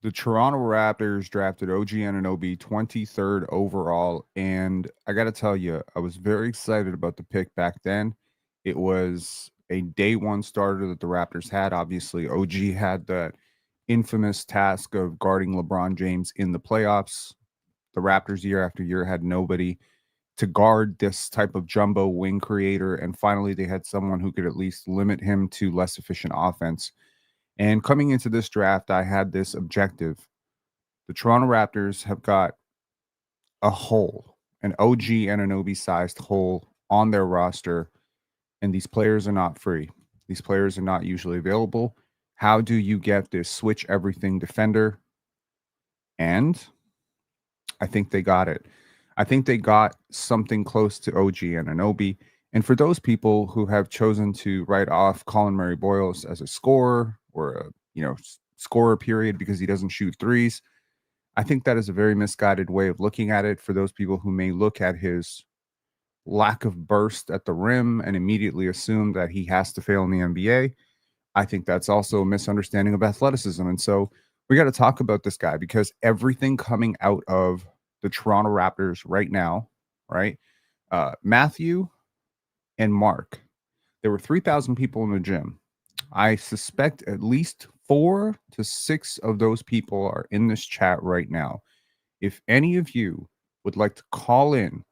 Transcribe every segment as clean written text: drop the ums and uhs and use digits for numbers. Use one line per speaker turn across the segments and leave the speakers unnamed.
The Toronto Raptors drafted OG Anunoby 23rd overall. And I got to tell you, I was very excited about the pick back then. It was a day one starter that the Raptors had. Obviously, OG had that infamous task of guarding LeBron James in the playoffs. The Raptors, year after year, had nobody to guard this type of jumbo wing creator. And finally, they had someone who could at least limit him to less efficient offense. And coming into this draft, I had this objective. The Toronto Raptors have got a hole, an OG Anunoby sized hole on their roster, and these players are not free. These players are not usually available. How do you get this switch everything defender? And I think they got it. I think they got something close to OG Anunoby. And for those people who have chosen to write off Collin Murray-Boyles as a scorer or a scorer period because he doesn't shoot threes, I think that is a very misguided way of looking at it for those people who may look at his lack of burst at the rim and immediately assume that he has to fail in the NBA. I think that's also a misunderstanding of athleticism. And so we got to talk about this guy because everything coming out of the Toronto Raptors right now, right? Matthew and Mark, there were 3,000 people in the gym. I suspect at least 4 to 6 of those people are in this chat right now. If any of you would like to call in,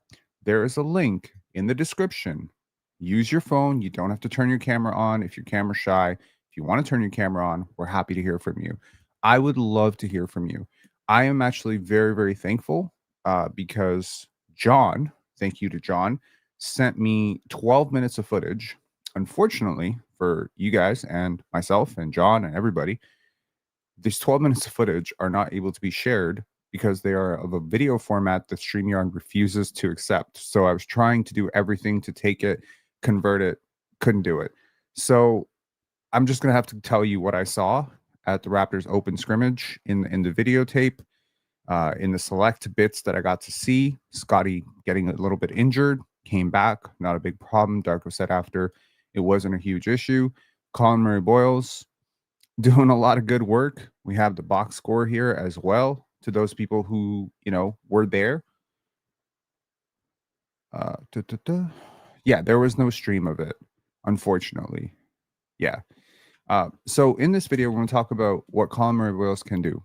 there is a link in the description. Use your phone. You don't have to turn your camera on if you're camera shy. If you want to turn your camera on, we're happy to hear from you. I would love to hear from you. I am actually very, very thankful because John, thank you to John, sent me 12 minutes of footage. Unfortunately for you guys and myself and John and everybody, these 12 minutes of footage are not able to be shared because they are of a video format that StreamYard refuses to accept. So I was trying to do everything to take it, convert it, couldn't do it. So I'm just going to have to tell you what I saw at the Raptors open scrimmage in the videotape. In the select bits that I got to see, Scottie getting a little bit injured, came back, not a big problem. Darko said after it wasn't a huge issue. Collin Murray-Boyles doing a lot of good work. We have the box score here as well to those people who, were there. Yeah, there was no stream of it, unfortunately. Yeah. So in this video, we're going to talk about what Collin Murray-Boyles can do,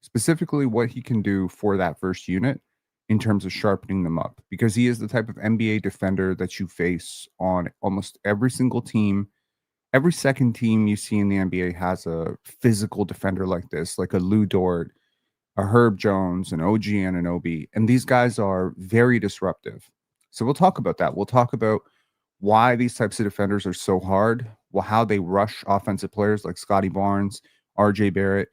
specifically what he can do for that first unit in terms of sharpening them up, because he is the type of NBA defender that you face on almost every single team. Every second team you see in the NBA has a physical defender like this, like a Lou Dort, a Herb Jones, an OG Anunoby, and these guys are very disruptive. So we'll talk about that. We'll talk about why these types of defenders are so hard, well, how they rush offensive players like Scottie Barnes, RJ Barrett,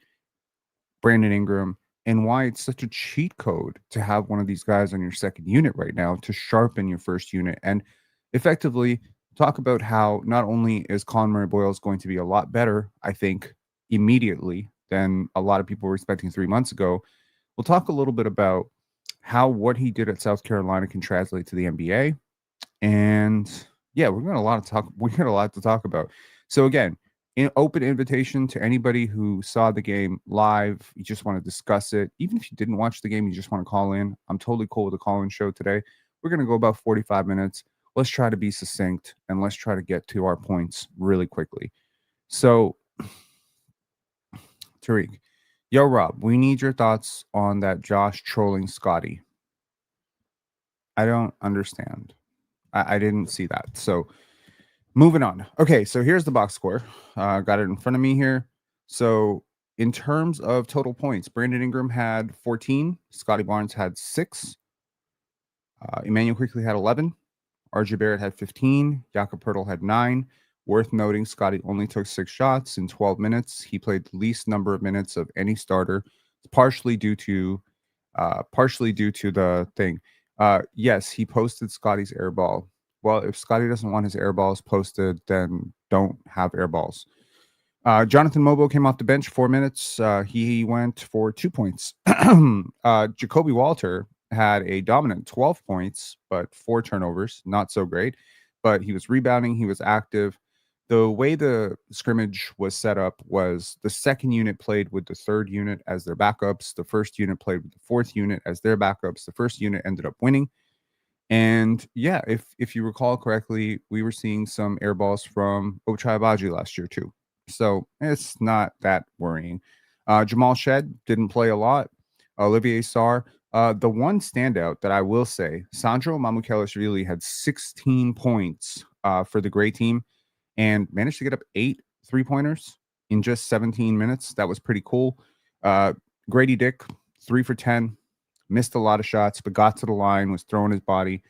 Brandon Ingram, and why it's such a cheat code to have one of these guys on your second unit right now to sharpen your first unit and effectively talk about how not only is Collin Murray-Boyles going to be a lot better, I think, immediately than a lot of people were expecting 3 months ago. We'll talk a little bit about how what he did at South Carolina can translate to the NBA. And yeah, we got a lot to talk about. So again, an open invitation to anybody who saw the game live. You just want to discuss it. Even if you didn't watch the game, you just want to call in. I'm totally cool with the call-in show today. We're going to go about 45 minutes. Let's try to be succinct and let's try to get to our points really quickly. So, Tariq, yo, Rob, we need your thoughts on that Josh trolling Scottie. I don't understand. I didn't see that. So, moving on. Okay, so here's the box score. Got it in front of me here. So in terms of total points, Brandon Ingram had 14. Scottie Barnes had 6. Emmanuel Quickley had 11. RJ Barrett had 15. Jakob Poeltl had 9. Worth noting, Scottie only took 6 shots in 12 minutes. He played the least number of minutes of any starter, partially due to the thing. Yes, he posted Scottie's air ball. Well, if Scottie doesn't want his air balls posted, then don't have air balls. Jonathan Mogbo came off the bench 4 minutes. He went for 2 points. Jacoby Walter had a dominant 12 points, but 4 turnovers. Not so great, but he was rebounding. He was active. The way the scrimmage was set up was the second unit played with the third unit as their backups. The first unit played with the fourth unit as their backups. The first unit ended up winning. And yeah, if you recall correctly, we were seeing some air balls from Ochai Agbaji last year too. So it's not that worrying. Jamal Shed didn't play a lot. Olivier Sarr. The one standout that I will say, Sandro Mamukelashvili had 16 points for the gray team and managed to get up 8 3-pointers in just 17 minutes. That was pretty cool. Grady Dick, 3 for 10, missed a lot of shots, but got to the line, was throwing his body,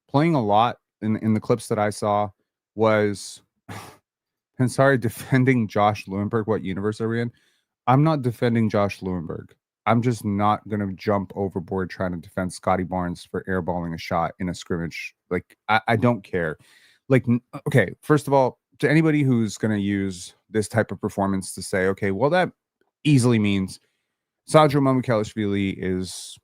playing a lot in the clips that I saw was, and sorry, defending Josh Lewenberg. What universe are we in? I'm not defending Josh Lewenberg. I'm just not going to jump overboard trying to defend Scottie Barnes for airballing a shot in a scrimmage. Like, I don't care. Like, okay, first of all, to anybody who's going to use this type of performance to say, okay, well, that easily means Sandro Mamukelashvili is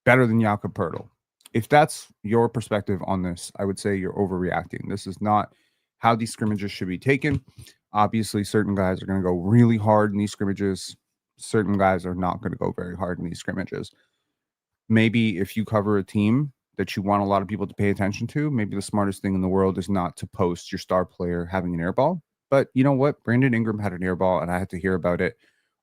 better than Jakob Poeltl. If that's your perspective on this, I would say you're overreacting. This is not how these scrimmages should be taken. Obviously, certain guys are going to go really hard in these scrimmages. Certain guys are not going to go very hard in these scrimmages. Maybe if you cover a team that you want a lot of people to pay attention to, maybe the smartest thing in the world is not to post your star player having an airball. But you know what? Brandon Ingram had an airball, and I had to hear about it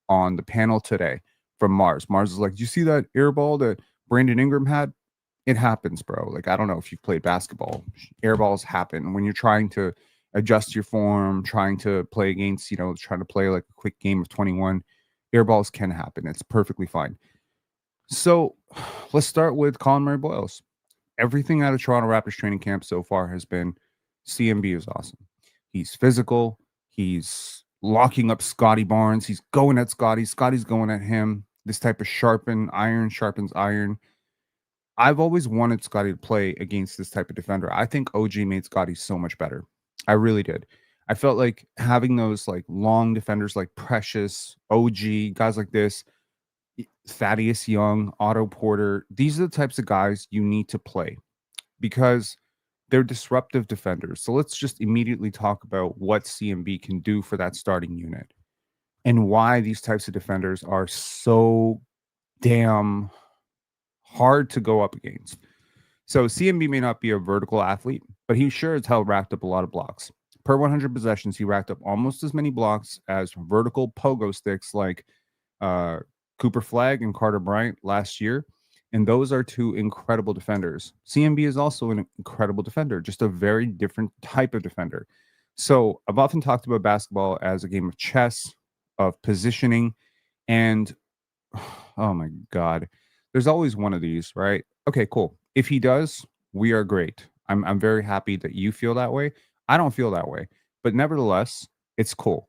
on the panel today from Mars. Mars is like, "Do you see that airball that Brandon Ingram had?" It happens, bro. Like, I don't know if you've played basketball. Airballs happen when you're trying to adjust your form, trying to play against, trying to play like a quick game of 21. Airballs can happen. It's perfectly fine. So let's start with Collin Murray-Boyles. Everything out of Toronto Raptors training camp so far has been CMB is awesome. He's physical. He's locking up Scottie Barnes. He's going at Scottie. Scottie's going at him. This type of iron sharpens iron. I've always wanted Scottie to play against this type of defender. I think OG made Scottie so much better. I really did. I felt like having those like long defenders like Precious, OG, guys like this, Thaddeus Young, Otto Porter, these are the types of guys you need to play because they're disruptive defenders. So let's just immediately talk about what CMB can do for that starting unit and why these types of defenders are so damn hard to go up against. So CMB may not be a vertical athlete, but he sure as hell racked up a lot of blocks. Per 100 possessions, he racked up almost as many blocks as vertical pogo sticks like Cooper Flagg and Carter Bryant last year. And those are two incredible defenders. CMB is also an incredible defender, just a very different type of defender. So I've often talked about basketball as a game of chess, of positioning, and oh my God, there's always one of these, right? Okay, cool. If he does, we are great. I'm very happy that you feel that way. I don't feel that way, but nevertheless, it's cool.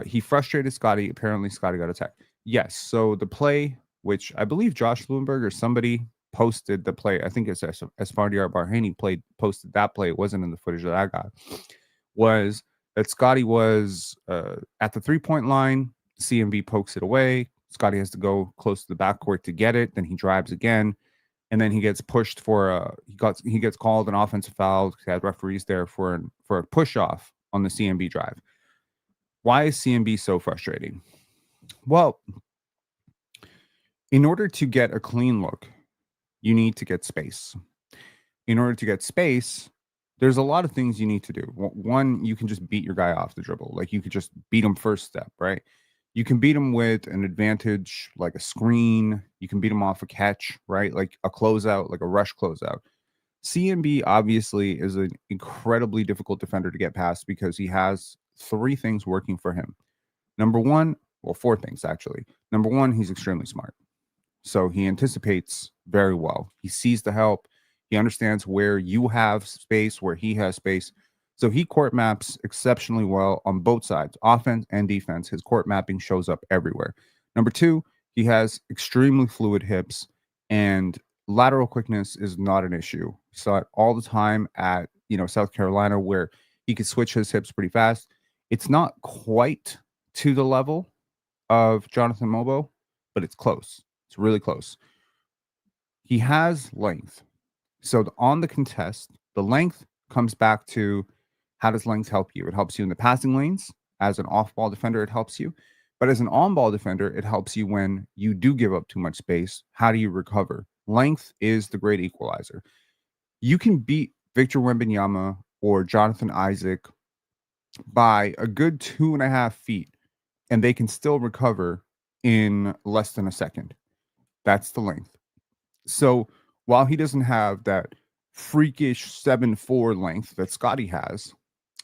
He frustrated Scottie. Apparently, Scottie got attacked. Yes. So the play, which I believe Josh Lewenberg or somebody posted the play. I think it's Esfandiar Barhani posted that play. It wasn't in the footage that I got. Was that Scottie was at the 3-point line. CMB pokes it away. Scottie has to go close to the backcourt to get it. Then he drives again. And then he gets pushed for he gets called an offensive foul. He had referees there for a push off on the CMB drive. Why is CMB so frustrating? Well, in order to get a clean look, you need to get space. In order to get space, there's a lot of things you need to do. One, you can just beat your guy off the dribble. Like you could just beat him first step, right? You can beat him with an advantage, like a screen. You can beat him off a catch, right? Like a closeout, like a rush closeout. CMB obviously is an incredibly difficult defender to get past because he has 3 things working for him. Number one, well, 4 things actually. Number one, he's extremely smart. So he anticipates very well. He sees the help. He understands where you have space, where he has space. So he court maps exceptionally well on both sides, offense and defense. His court mapping shows up everywhere. Number 2, he has extremely fluid hips and lateral quickness is not an issue. Saw it all the time at, South Carolina where he could switch his hips pretty fast. It's not quite to the level of Jonathan Mogbo, but it's close. It's really close. He has length. So on the contest, the length comes back to How does length help you? It helps you in the passing lanes. As an off-ball defender, it helps you. But as an on-ball defender, it helps you when you do give up too much space. How do you recover? Length is the great equalizer. You can beat Victor Wembanyama or Jonathan Isaac by a good 2.5 feet, and they can still recover in less than a second. That's the length. So while he doesn't have that freakish 7'4" length that Scottie has,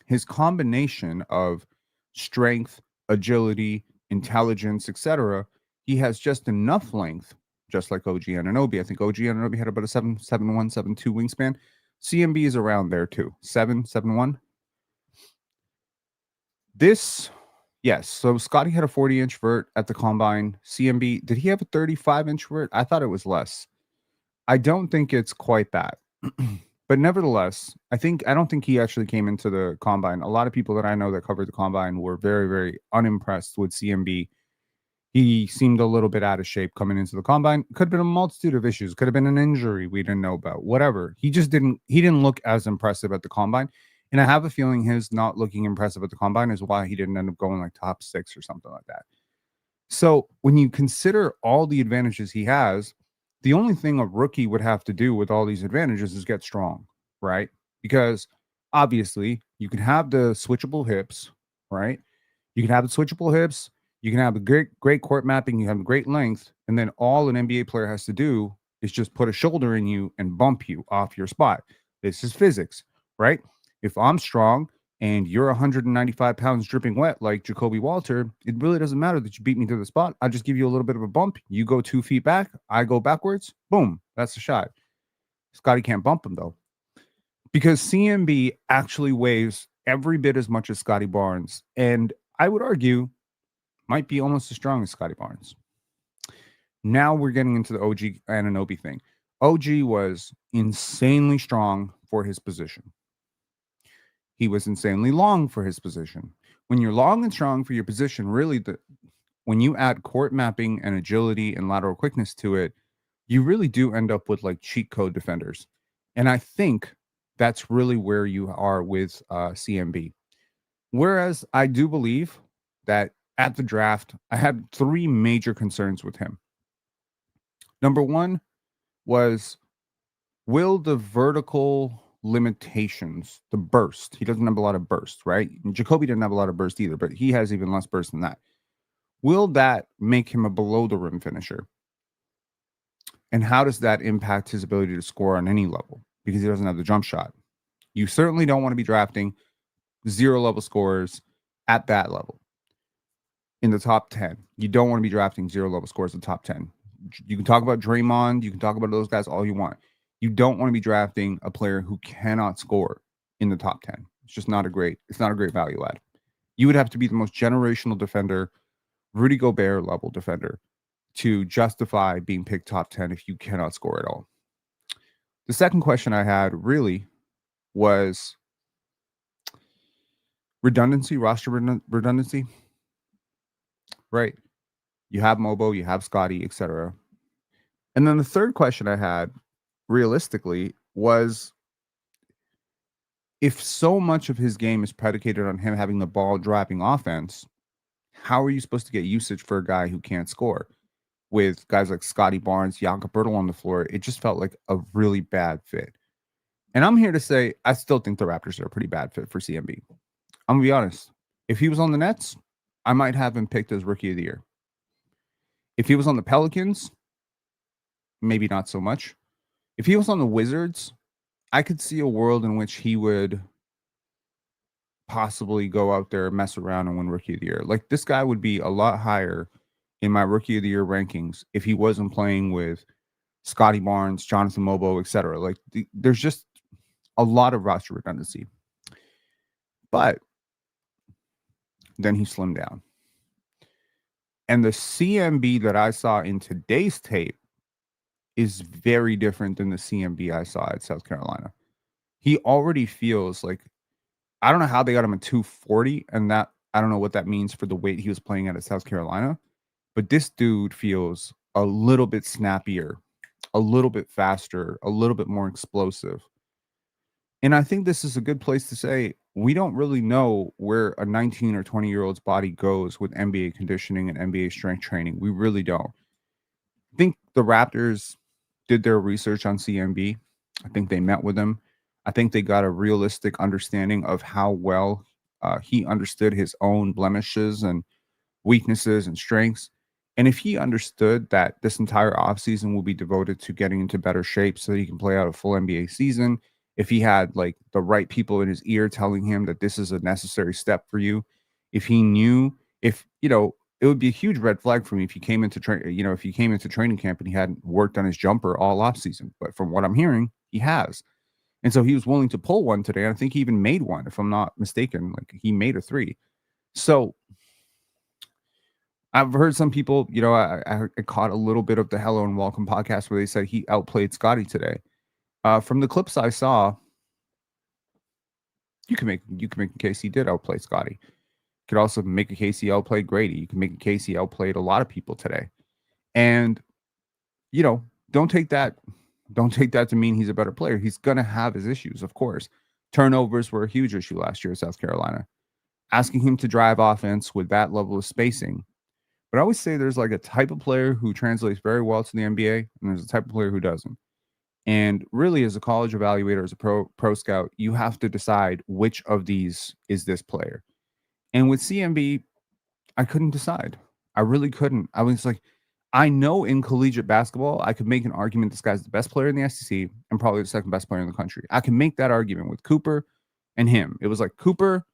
his combination of strength, agility, intelligence, etc., he has just enough length, just like OG Anunoby. I think OG Anunoby had about a 7'1", 7'2" wingspan. CMB is around there too, 7'1". Yes. So Scottie had a 40-inch vert at the combine. CMB, did he have a 35-inch vert? I thought it was less. I don't think it's quite that. But nevertheless, I don't think he actually came into the combine. A lot of people that I know that covered the combine were very, very unimpressed with CMB. He seemed a little bit out of shape coming into the combine. Could have been a multitude of issues. Could have been an injury we didn't know about. Whatever. He didn't look as impressive at the combine. And I have a feeling his not looking impressive at the combine is why he didn't end up going like top 6 or something like that. So when you consider all the advantages he has, the only thing a rookie would have to do with all these advantages is get strong, right? Because obviously you can have the switchable hips, right? You can have the switchable hips. You can have a great court mapping. You have great length. And then all an NBA player has to do is just put a shoulder in you and bump you off your spot. This is physics, right? If I'm strong and you're 195 pounds dripping wet like Jacoby Walter, it really doesn't matter that you beat me to the spot. I just give you a little bit of a bump. You go 2 feet back. I go backwards. Boom. That's the shot. Scottie can't bump him, though, because CMB actually weighs every bit as much as Scottie Barnes. And I would argue might be almost as strong as Scottie Barnes. Now we're getting into the OG Anunoby thing. OG was insanely strong for his position. He was insanely long for his position. When you're long and strong for your position, really, when you add court mapping and agility and lateral quickness to it, you really do end up with like cheat code defenders. And I think that's really where you are with CMB. Whereas I do believe that at the draft, I had 3 major concerns with him. Number 1 was, will the vertical limitations, the burst, he doesn't have a lot of burst, right? And Jacoby didn't have a lot of burst either, but he has even less burst than that. Will that make him a below the rim finisher? And how does that impact his ability to score on any level? Because he doesn't have the jump shot. You certainly don't want to be drafting 0 level scorers at that level. In the top 10, you don't want to be drafting 0 level scorers in the top 10. You can talk about Draymond, you can talk about those guys all you want. You don't want to be drafting a player who cannot score in the top 10. It's just not a great value add. You would have to be the most generational defender, Rudy Gobert level defender, to justify being picked top 10 if you cannot score at all. The second question I had really was redundancy, roster redundancy. Right. You have Mogbo, you have Scottie, etc. And then the third question I had, realistically, was if so much of his game is predicated on him having the ball driving offense, how are you supposed to get usage for a guy who can't score? With guys like Scottie Barnes, Jakob Poeltl on the floor, it just felt like a really bad fit. And I'm here to say I still think the Raptors are a pretty bad fit for CMB. I'm going to be honest. If he was on the Nets, I might have him picked as Rookie of the Year. If he was on the Pelicans, maybe not so much. If he was on the Wizards, I could see a world in which he would possibly go out there, mess around, and win Rookie of the Year. Like, this guy would be a lot higher in my Rookie of the Year rankings if he wasn't playing with Scottie Barnes, Jonathan Mogbo, etc. Like, there's just a lot of roster redundancy. But then he slimmed down. And the CMB that I saw in today's tape is very different than the CMB I saw at South Carolina. He already feels like, I don't know how they got him at 240, and that I don't know what that means for the weight he was playing at South Carolina, but this dude feels a little bit snappier, a little bit faster, a little bit more explosive. And I think this is a good place to say, we don't really know where a 19 or 20-year-old's body goes with NBA conditioning and NBA strength training. We really don't. I think the Raptors did their research on CMB. I think they met with him. I think they got a realistic understanding of how well he understood his own blemishes and weaknesses and strengths. And if he understood that this entire offseason will be devoted to getting into better shape so that he can play out a full NBA season, if he had like the right people in his ear telling him that this is a necessary step for you, if he knew, if, you know, it would be a huge red flag for me if he came into if he came into training camp and he hadn't worked on his jumper all offseason. But from what I'm hearing, he has. And so he was willing to pull one today. I think he even made one, if I'm not mistaken. Like he made a three. So I've heard some people, I caught a little bit of the Hello and Welcome podcast where they said he outplayed Scottie today. From the clips I saw, you can make a case he did outplay Scottie. You could also make a case he outplayed Grady. You can make a case he outplayed a lot of people today. And don't take that to mean he's a better player. He's gonna have his issues, of course. Turnovers were a huge issue last year at South Carolina. Asking him to drive offense with that level of spacing. But I always say there's like a type of player who translates very well to the NBA, and there's a type of player who doesn't. And really, as a college evaluator, as a pro scout, you have to decide which of these is this player. And with CMB, I couldn't decide. I really couldn't. I was like, I know in collegiate basketball, I could make an argument this guy's the best player in the SEC and probably the second best player in the country. I can make that argument with Cooper and him. It was like Cooper,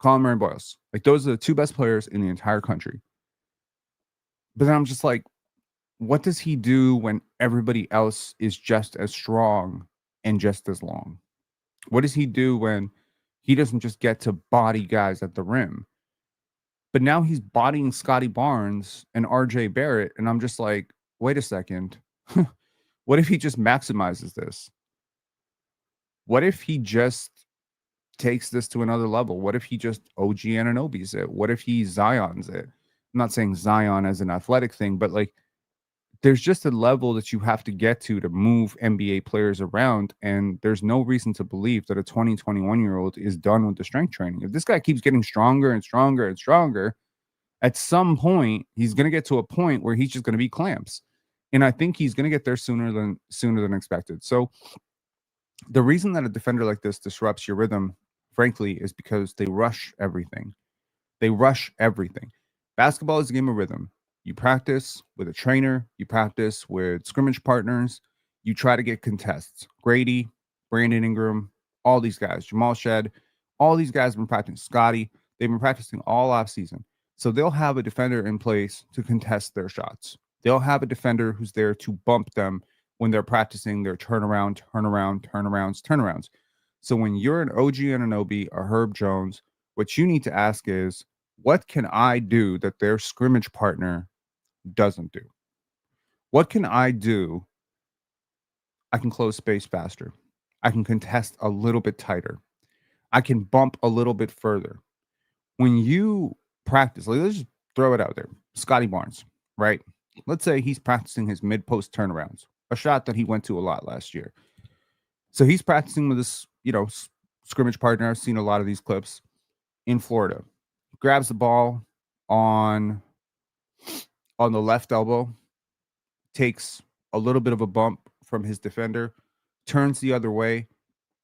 Collin Murray-Boyles. Like those are the two best players in the entire country. But then I'm just like, what does he do when everybody else is just as strong and just as long? What does he do when he doesn't just get to body guys at the rim? But now he's bodying Scottie Barnes and RJ Barrett. And I'm just like, wait a second. What if he just maximizes this? What if he just takes this to another level? What if he just OG Anunoby's it? What if he Zion's it? I'm not saying Zion as an athletic thing, but like there's just a level that you have to get to move NBA players around. And there's no reason to believe that a 21-year-old is done with the strength training. If this guy keeps getting stronger and stronger and stronger, at some point, he's going to get to a point where he's just going to be clamps. And I think he's going to get there sooner than expected. So the reason that a defender like this disrupts your rhythm, frankly, is because they rush everything. They rush everything. Basketball is a game of rhythm. You practice with a trainer. You practice with scrimmage partners. You try to get contests. Grady, Brandon Ingram, all these guys, Jamal Shed, all these guys have been practicing. Scottie, they've been practicing all offseason. So they'll have a defender in place to contest their shots. They'll have a defender who's there to bump them when they're practicing their turnarounds. So when you're an OG Anunoby, a Herb Jones, what you need to ask is, what can I do that their scrimmage partner doesn't do? What can I do? I can close space faster. I can contest a little bit tighter. I can bump a little bit further. When you practice, let's just throw it out there. Scottie Barnes, right? Let's say he's practicing his mid-post turnarounds, a shot that he went to a lot last year. So he's practicing with this, scrimmage partner. I've seen a lot of these clips in Florida. Grabs the ball on the left elbow, takes a little bit of a bump from his defender, turns the other way,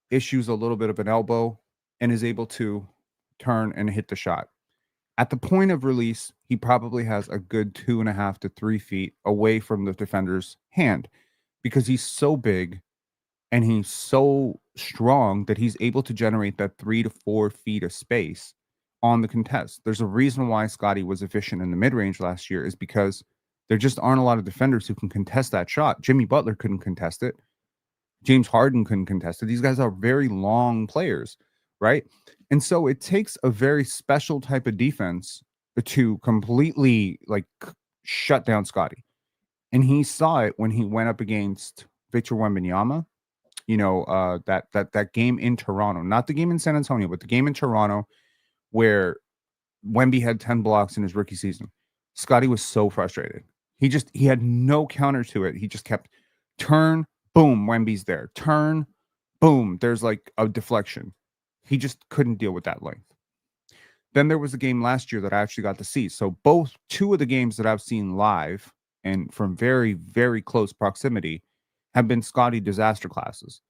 issues a little bit of an elbow, and is able to turn and hit the shot. At the point of release, he probably has a good 2.5 to 3 feet away from the defender's hand because he's so big and he's so strong that he's able to generate that 3 to 4 feet of space on the contest. There's a reason why Scottie was efficient in the mid-range last year, is because there just aren't a lot of defenders who can contest that shot. Jimmy Butler couldn't contest it. James Harden couldn't contest it. These guys are very long players, right? And so it takes a very special type of defense to completely shut down Scottie. And he saw it when he went up against Victor Wembanyama. That game in Toronto, not the game in San Antonio, but the game in Toronto where Wemby had 10 blocks in his rookie season. Scottie was so frustrated. He had no counter to it. He just kept turn, boom, Wemby's there. Turn, boom, there's like a deflection. He just couldn't deal with that length. Then there was a game last year that I actually got to see. So two of the games that I've seen live and from very, very close proximity have been Scottie disaster classes.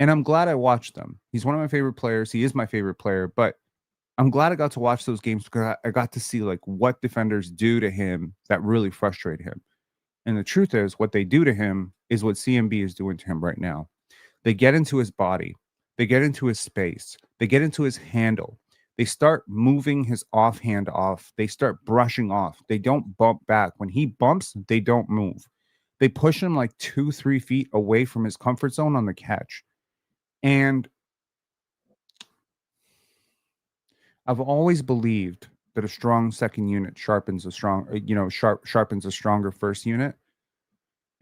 And I'm glad I watched them. He's one of my favorite players. He is my favorite player, but I'm glad I got to watch those games because I got to see like what defenders do to him that really frustrate him. And the truth is, what they do to him is what CMB is doing to him right now. They get into his body, they get into his space, they get into his handle. They start moving his offhand off. They start brushing off. They don't bump back. When he bumps, they don't move. They push him like 2-3 feet away from his comfort zone on the catch. And I've always believed that a strong second unit sharpens a stronger first unit.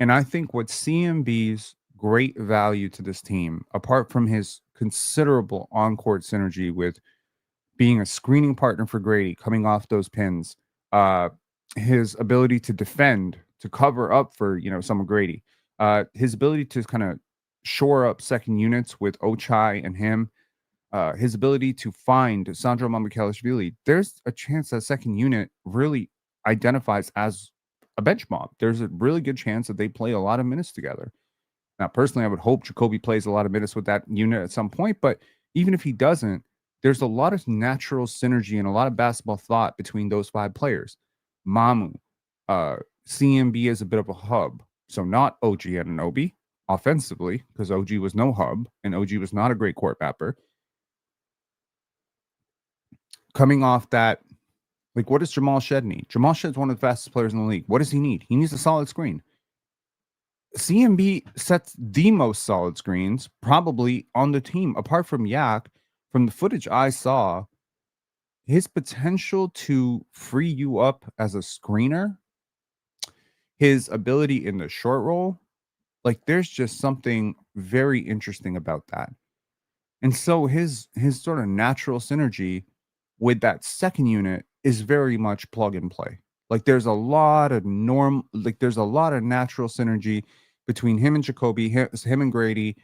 And I think what CMB's great value to this team, apart from his considerable on-court synergy with being a screening partner for Grady, coming off those pins, his ability to defend, to cover up for some of Grady, his ability to kind of shore up second units with Ochai and him, his ability to find Sandro Mamukelashvili. There's a chance that second unit really identifies as a bench mob. There's a really good chance that they play a lot of minutes together. Now, personally, I would hope Jacoby plays a lot of minutes with that unit at some point, but even if he doesn't, there's a lot of natural synergy and a lot of basketball thought between those 5 players. Mamu, CMB is a bit of a hub. So not OG Anunoby offensively, because OG was no hub and OG was not a great court mapper. Coming off that, like, what does Jamal Shed need? Jamal Shed's one of the fastest players in the league. What does he need? He needs a solid screen. CMB sets the most solid screens probably on the team, apart from Yak. From the footage I saw, his potential to free you up as a screener, his ability in the short roll, like there's just something very interesting about that. And so his sort of natural synergy with that second unit is very much plug and play. Like there's a lot of natural synergy between him and Jacoby, him and Grady.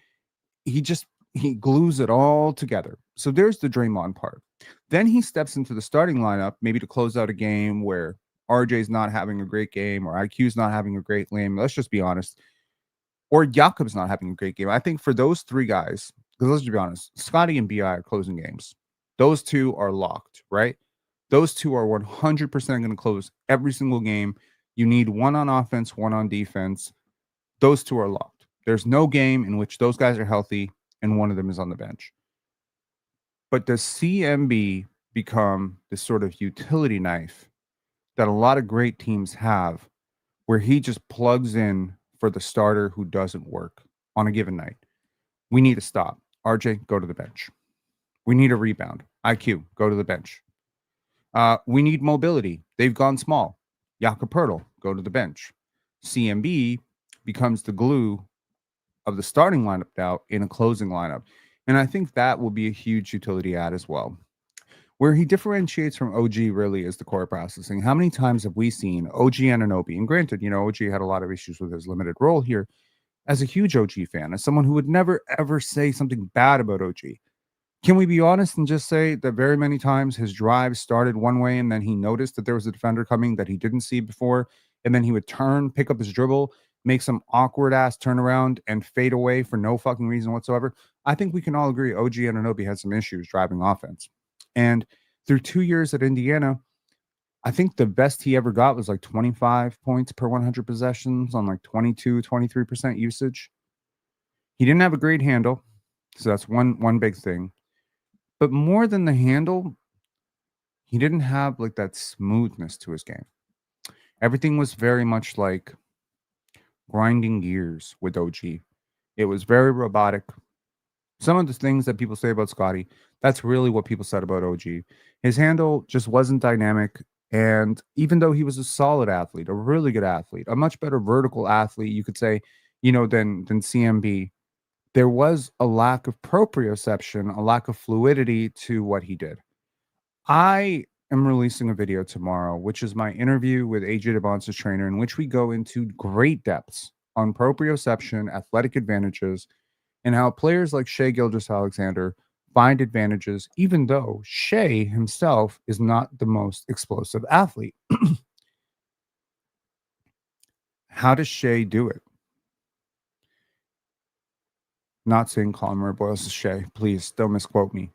He glues it all together. So there's the Draymond part. Then he steps into the starting lineup, maybe to close out a game where RJ's not having a great game or IQ's not having a great game. Let's just be honest. Or Jakob's not having a great game. I think for those 3 guys, because let's just be honest, Scottie and BI are closing games. Those 2 are locked, right? Those 2 are 100% going to close every single game. You need one on offense, one on defense. Those 2 are locked. There's no game in which those guys are healthy and one of them is on the bench. But does CMB become this sort of utility knife that a lot of great teams have, where he just plugs in for the starter who doesn't work on a given night? We need to stop. RJ, go to the bench. We need a rebound. IQ, go to the bench. We need mobility. They've gone small. Jakob Poeltl, go to the bench. CMB becomes the glue of the starting lineup now in a closing lineup. And I think that will be a huge utility add as well. Where he differentiates from OG really is the core processing. How many times have we seen OG Anunoby? And granted, OG had a lot of issues with his limited role here. As a huge OG fan, as someone who would never, ever say something bad about OG, can we be honest and just say that very many times his drive started one way and then he noticed that there was a defender coming that he didn't see before, and then he would turn, pick up his dribble, make some awkward ass turnaround and fade away for no fucking reason whatsoever? I think we can all agree OG Anunoby had some issues driving offense. And through 2 years at Indiana, I think the best he ever got was like 25 points per 100 possessions on like 23% usage. He didn't have a great handle, so that's one big thing. But more than the handle, he didn't have like that smoothness to his game. Everything was very much like grinding gears with OG. It was very robotic. Some of the things that people say about Scottie, that's really what people said about OG. His handle just wasn't dynamic. And even though he was a solid athlete, a really good athlete, a much better vertical athlete, you could say, than CMB, there was a lack of proprioception, a lack of fluidity to what he did. I am releasing a video tomorrow, which is my interview with AJ DeBonce's trainer, in which we go into great depths on proprioception, athletic advantages, and how players like Shai Gilgeous-Alexander find advantages, even though Shea himself is not the most explosive athlete. How does Shea do it? Not saying Collin Murray-Boyles is Shea. Please don't misquote me.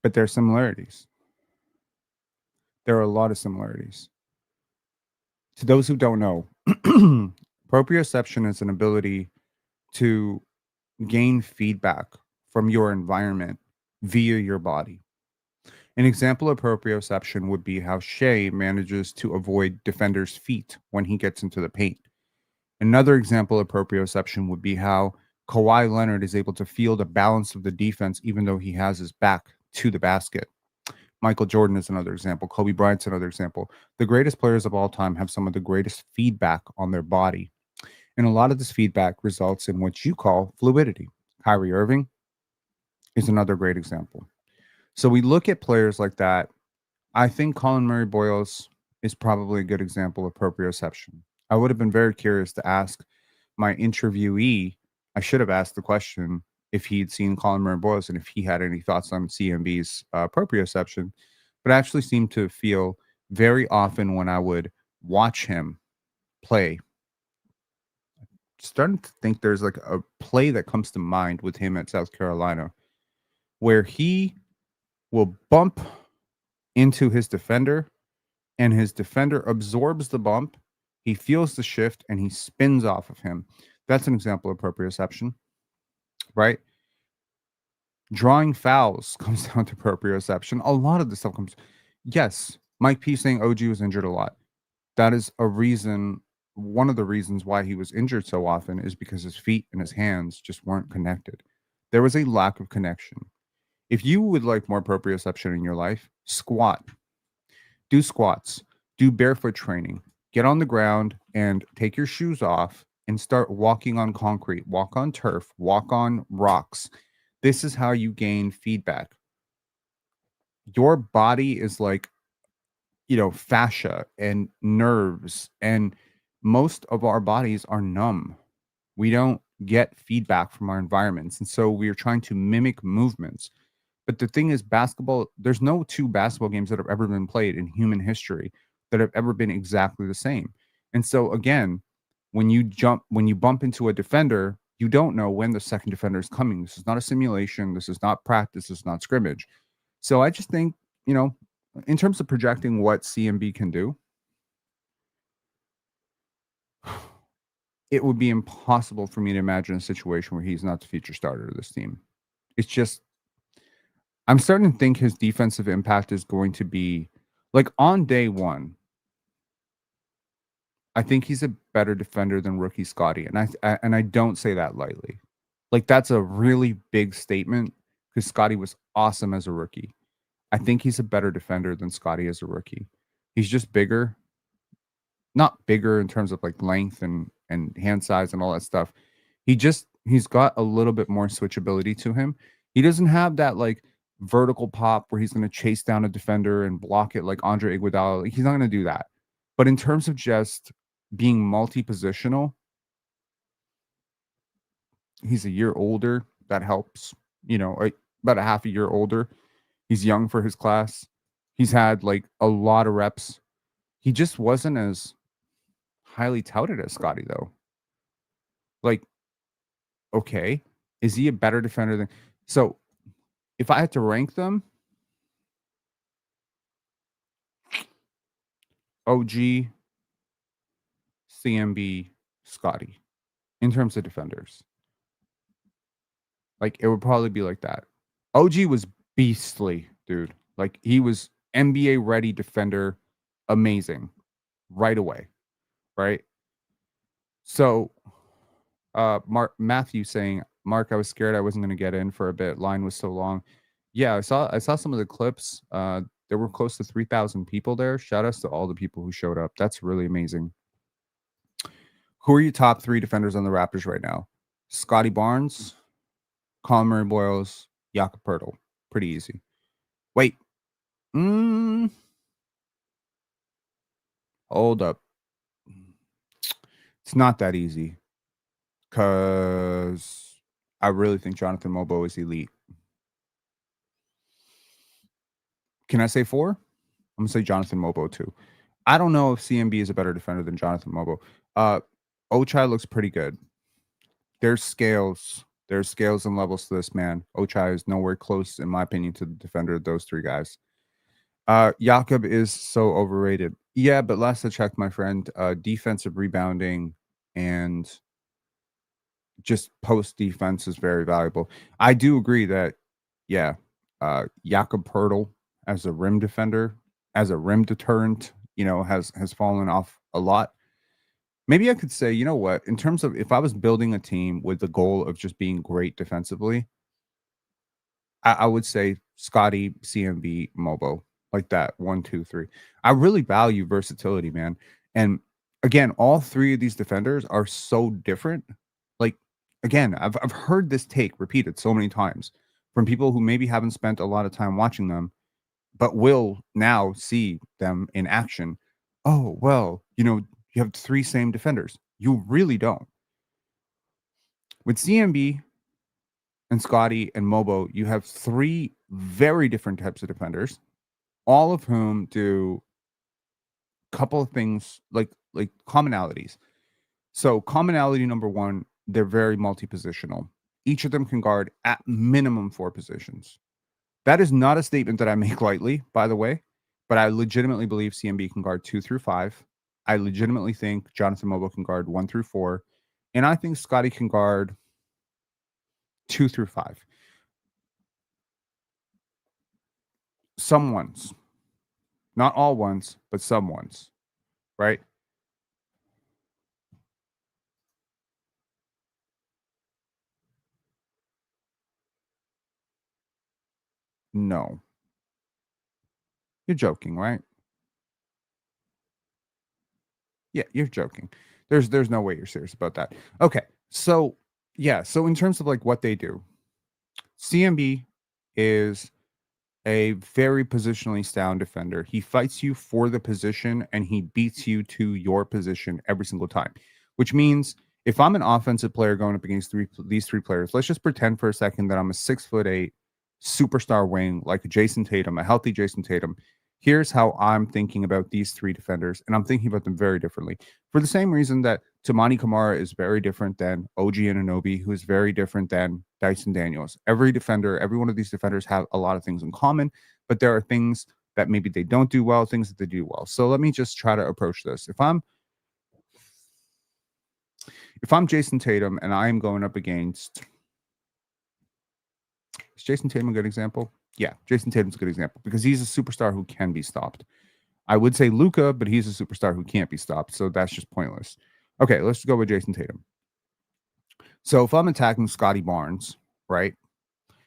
But there are similarities. There are a lot of similarities. To those who don't know, proprioception is an ability to gain feedback from your environment via your body. An example of proprioception would be how Shea manages to avoid defenders' feet when he gets into the paint. Another example of proprioception would be how Kawhi Leonard is able to feel the balance of the defense even though he has his back to the basket. Michael Jordan is another example. Kobe Bryant's another example. The greatest players of all time have some of the greatest feedback on their body. And a lot of this feedback results in what you call fluidity. Kyrie Irving is another great example. So we look at players like that. I think Collin Murray-Boyles is probably a good example of proprioception. I would have been very curious to ask my interviewee. I should have asked the question if he'd seen Collin Murray-Boyles and if he had any thoughts on CMB's proprioception. But I actually seem to feel very often when I would watch him play, starting to think there's like a play that comes to mind with him at South Carolina where he will bump into his defender and his defender absorbs the bump. He feels the shift and he spins off of him. That's an example of proprioception, right? Drawing fouls comes down to proprioception. A lot of the stuff comes. Yes, Mike P saying OG was injured a lot. That is a reason. One of the reasons why he was injured so often is because his feet and his hands just weren't connected. There was a lack of connection. If you would like more proprioception in your life, squat. Do squats. Do barefoot training. Get on the ground and take your shoes off and start walking on concrete. Walk on turf. Walk on rocks. This is how you gain feedback. Your body is like, fascia and nerves, and most of our bodies are numb. We don't get feedback from our environments. And so we are trying to mimic movements. But the thing is, basketball, there's no two basketball games that have ever been played in human history that have ever been exactly the same. And so again, when you bump into a defender, you don't know when the second defender is coming. This is not a simulation. This is not practice. This is not scrimmage. So I just think, in terms of projecting what CMB can do, it would be impossible for me to imagine a situation where he's not the future starter of this team. It's just, I'm starting to think his defensive impact is going to be like on day one. I think he's a better defender than rookie Scottie, and I don't say that lightly. Like that's a really big statement because Scottie was awesome as a rookie. I think he's a better defender than Scottie as a rookie. He's just bigger, not bigger in terms of like length and hand size and all that stuff. He's got a little bit more switchability to him. He doesn't have that like vertical pop where he's going to chase down a defender and block it like Andre Iguodala. He's not going to do that. But in terms of just being multi-positional, he's a year older. That helps. About a half a year older. He's young for his class. He's had like a lot of reps. He just wasn't as highly touted as Scottie, though. Like, okay, is he a better defender than? So, if I had to rank them, OG, CMB, Scottie, in terms of defenders, like it would probably be like that. OG was beastly, dude. Like he was NBA ready defender, amazing, right away, right? So, Matthew saying, Mark, I was scared I wasn't going to get in for a bit. Line was so long. Yeah, I saw some of the clips. There were close to 3,000 people there. Shout outs to all the people who showed up. That's really amazing. Who are your top three defenders on the Raptors right now? Scottie Barnes, Collin Murray-Boyles, Jakob Poeltl. Pretty easy. Wait. Hold up. It's not that easy. Because I really think Jonathan Mogbo is elite. Can I say 4? I'm gonna say Jonathan Mogbo too. I don't know if CMB is a better defender than Jonathan Mogbo. Ochai looks pretty good. There's scales. There's scales and levels to this man. Ochai is nowhere close, in my opinion, to the defender of those three guys. Jakob is so overrated. Yeah, but last I checked, my friend, defensive rebounding and just post defense is very valuable. I do agree that, yeah, Jakob Pertl as a rim defender, as a rim deterrent, has fallen off a lot. Maybe I could say, you know what, in terms of if I was building a team with the goal of just being great defensively, I would say Scottie, CMB, Mogbo, like that. 1, 2, 3. I really value versatility, man. And again, all three of these defenders are so different. Like, again, I've heard this take repeated so many times from people who maybe haven't spent a lot of time watching them, but will now see them in action. Oh, well, you have three same defenders. You really don't. With CMB and Scottie and Mogbo, you have three very different types of defenders, all of whom do a couple of things like commonalities. So commonality number one, they're very multi-positional. Each of them can guard at minimum 4 positions. That is not a statement that I make lightly, by the way, but I legitimately believe CMB can guard 2 through 5. I legitimately think Jonathan Mogbo can guard 1 through 4. And I think Scottie can guard 2 through 5. Some ones. Not all ones, but some ones, right? No. You're joking, right? Yeah, you're joking. There's no way you're serious about that. Okay. So, yeah, so in terms of like what they do, CMB is a very positionally sound defender. He fights you for the position and he beats you to your position every single time, which means if I'm an offensive player going up against these three players, let's just pretend for a second that I'm a 6'8" superstar wing like a Jason Tatum, a healthy Jason Tatum. Here's how I'm thinking about these three defenders, and I'm thinking about them very differently. For the same reason that Tamani Kamara is very different than OG Anunoby, who is very different than Dyson Daniels. Every defender, every one of these defenders have a lot of things in common, but there are things that maybe they don't do well, things that they do well. So let me just try to approach this. If I'm Jason Tatum and I am going up against, is Jason Tatum a good example? Yeah, Jason Tatum's a good example because he's a superstar who can be stopped. I would say Luka, but he's a superstar who can't be stopped, so that's just pointless. Okay, let's go with Jason Tatum. So if I'm attacking Scottie Barnes, right?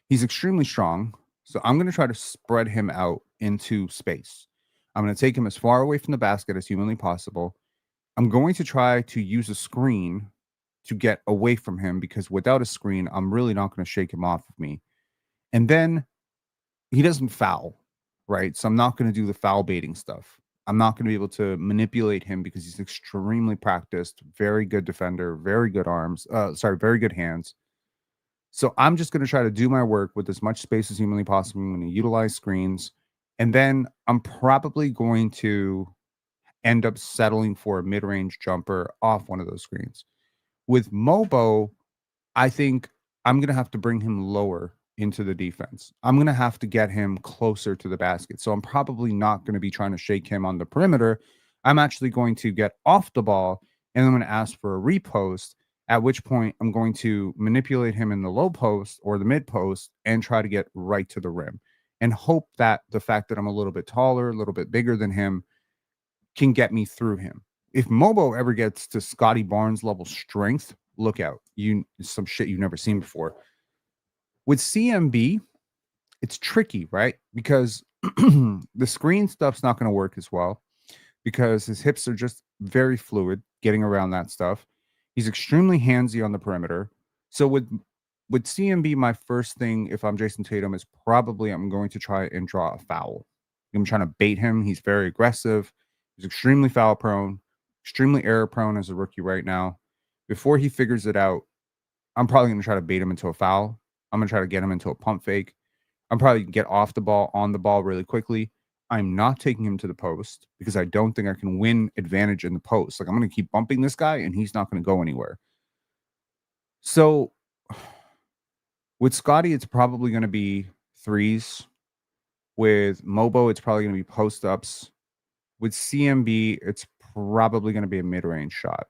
He's extremely strong, so I'm going to try to spread him out into space. I'm going to take him as far away from the basket as humanly possible. I'm going to try to use a screen to get away from him because without a screen, I'm really not going to shake him off of me. And then he doesn't foul, right? So I'm not going to do the foul baiting stuff. I'm not going to be able to manipulate him because he's extremely practiced, very good defender, very good arms, very good hands. So I'm just going to try to do my work with as much space as humanly possible. I'm going to utilize screens. And then I'm probably going to end up settling for a mid-range jumper off one of those screens. With Mogbo, I think I'm going to have to bring him lower into the defense. I'm going to have to get him closer to the basket. So I'm probably not going to be trying to shake him on the perimeter. I'm actually going to get off the ball and I'm going to ask for a repost, at which point I'm going to manipulate him in the low post or the mid post and try to get right to the rim and hope that the fact that I'm a little bit taller, a little bit bigger than him can get me through him. If Mogbo ever gets to Scottie Barnes level strength, look out. Some shit you've never seen before. With CMB, it's tricky, right? Because the screen stuff's not going to work as well because his hips are just very fluid getting around that stuff. He's extremely handsy on the perimeter. So with CMB, my first thing, if I'm Jason Tatum, is probably I'm going to try and draw a foul. I'm trying to bait him. He's very aggressive. He's extremely foul prone, extremely error prone as a rookie right now. Before he figures it out, I'm probably going to try to bait him into a foul. I'm going to try to get him into a pump fake. I'm probably get off the ball, on the ball really quickly. I'm not taking him to the post because I don't think I can win advantage in the post. Like, I'm going to keep bumping this guy and he's not going to go anywhere. So with Scottie, it's probably going to be threes. With Mogbo, it's probably going to be post ups. With CMB, it's probably going to be a mid range shot,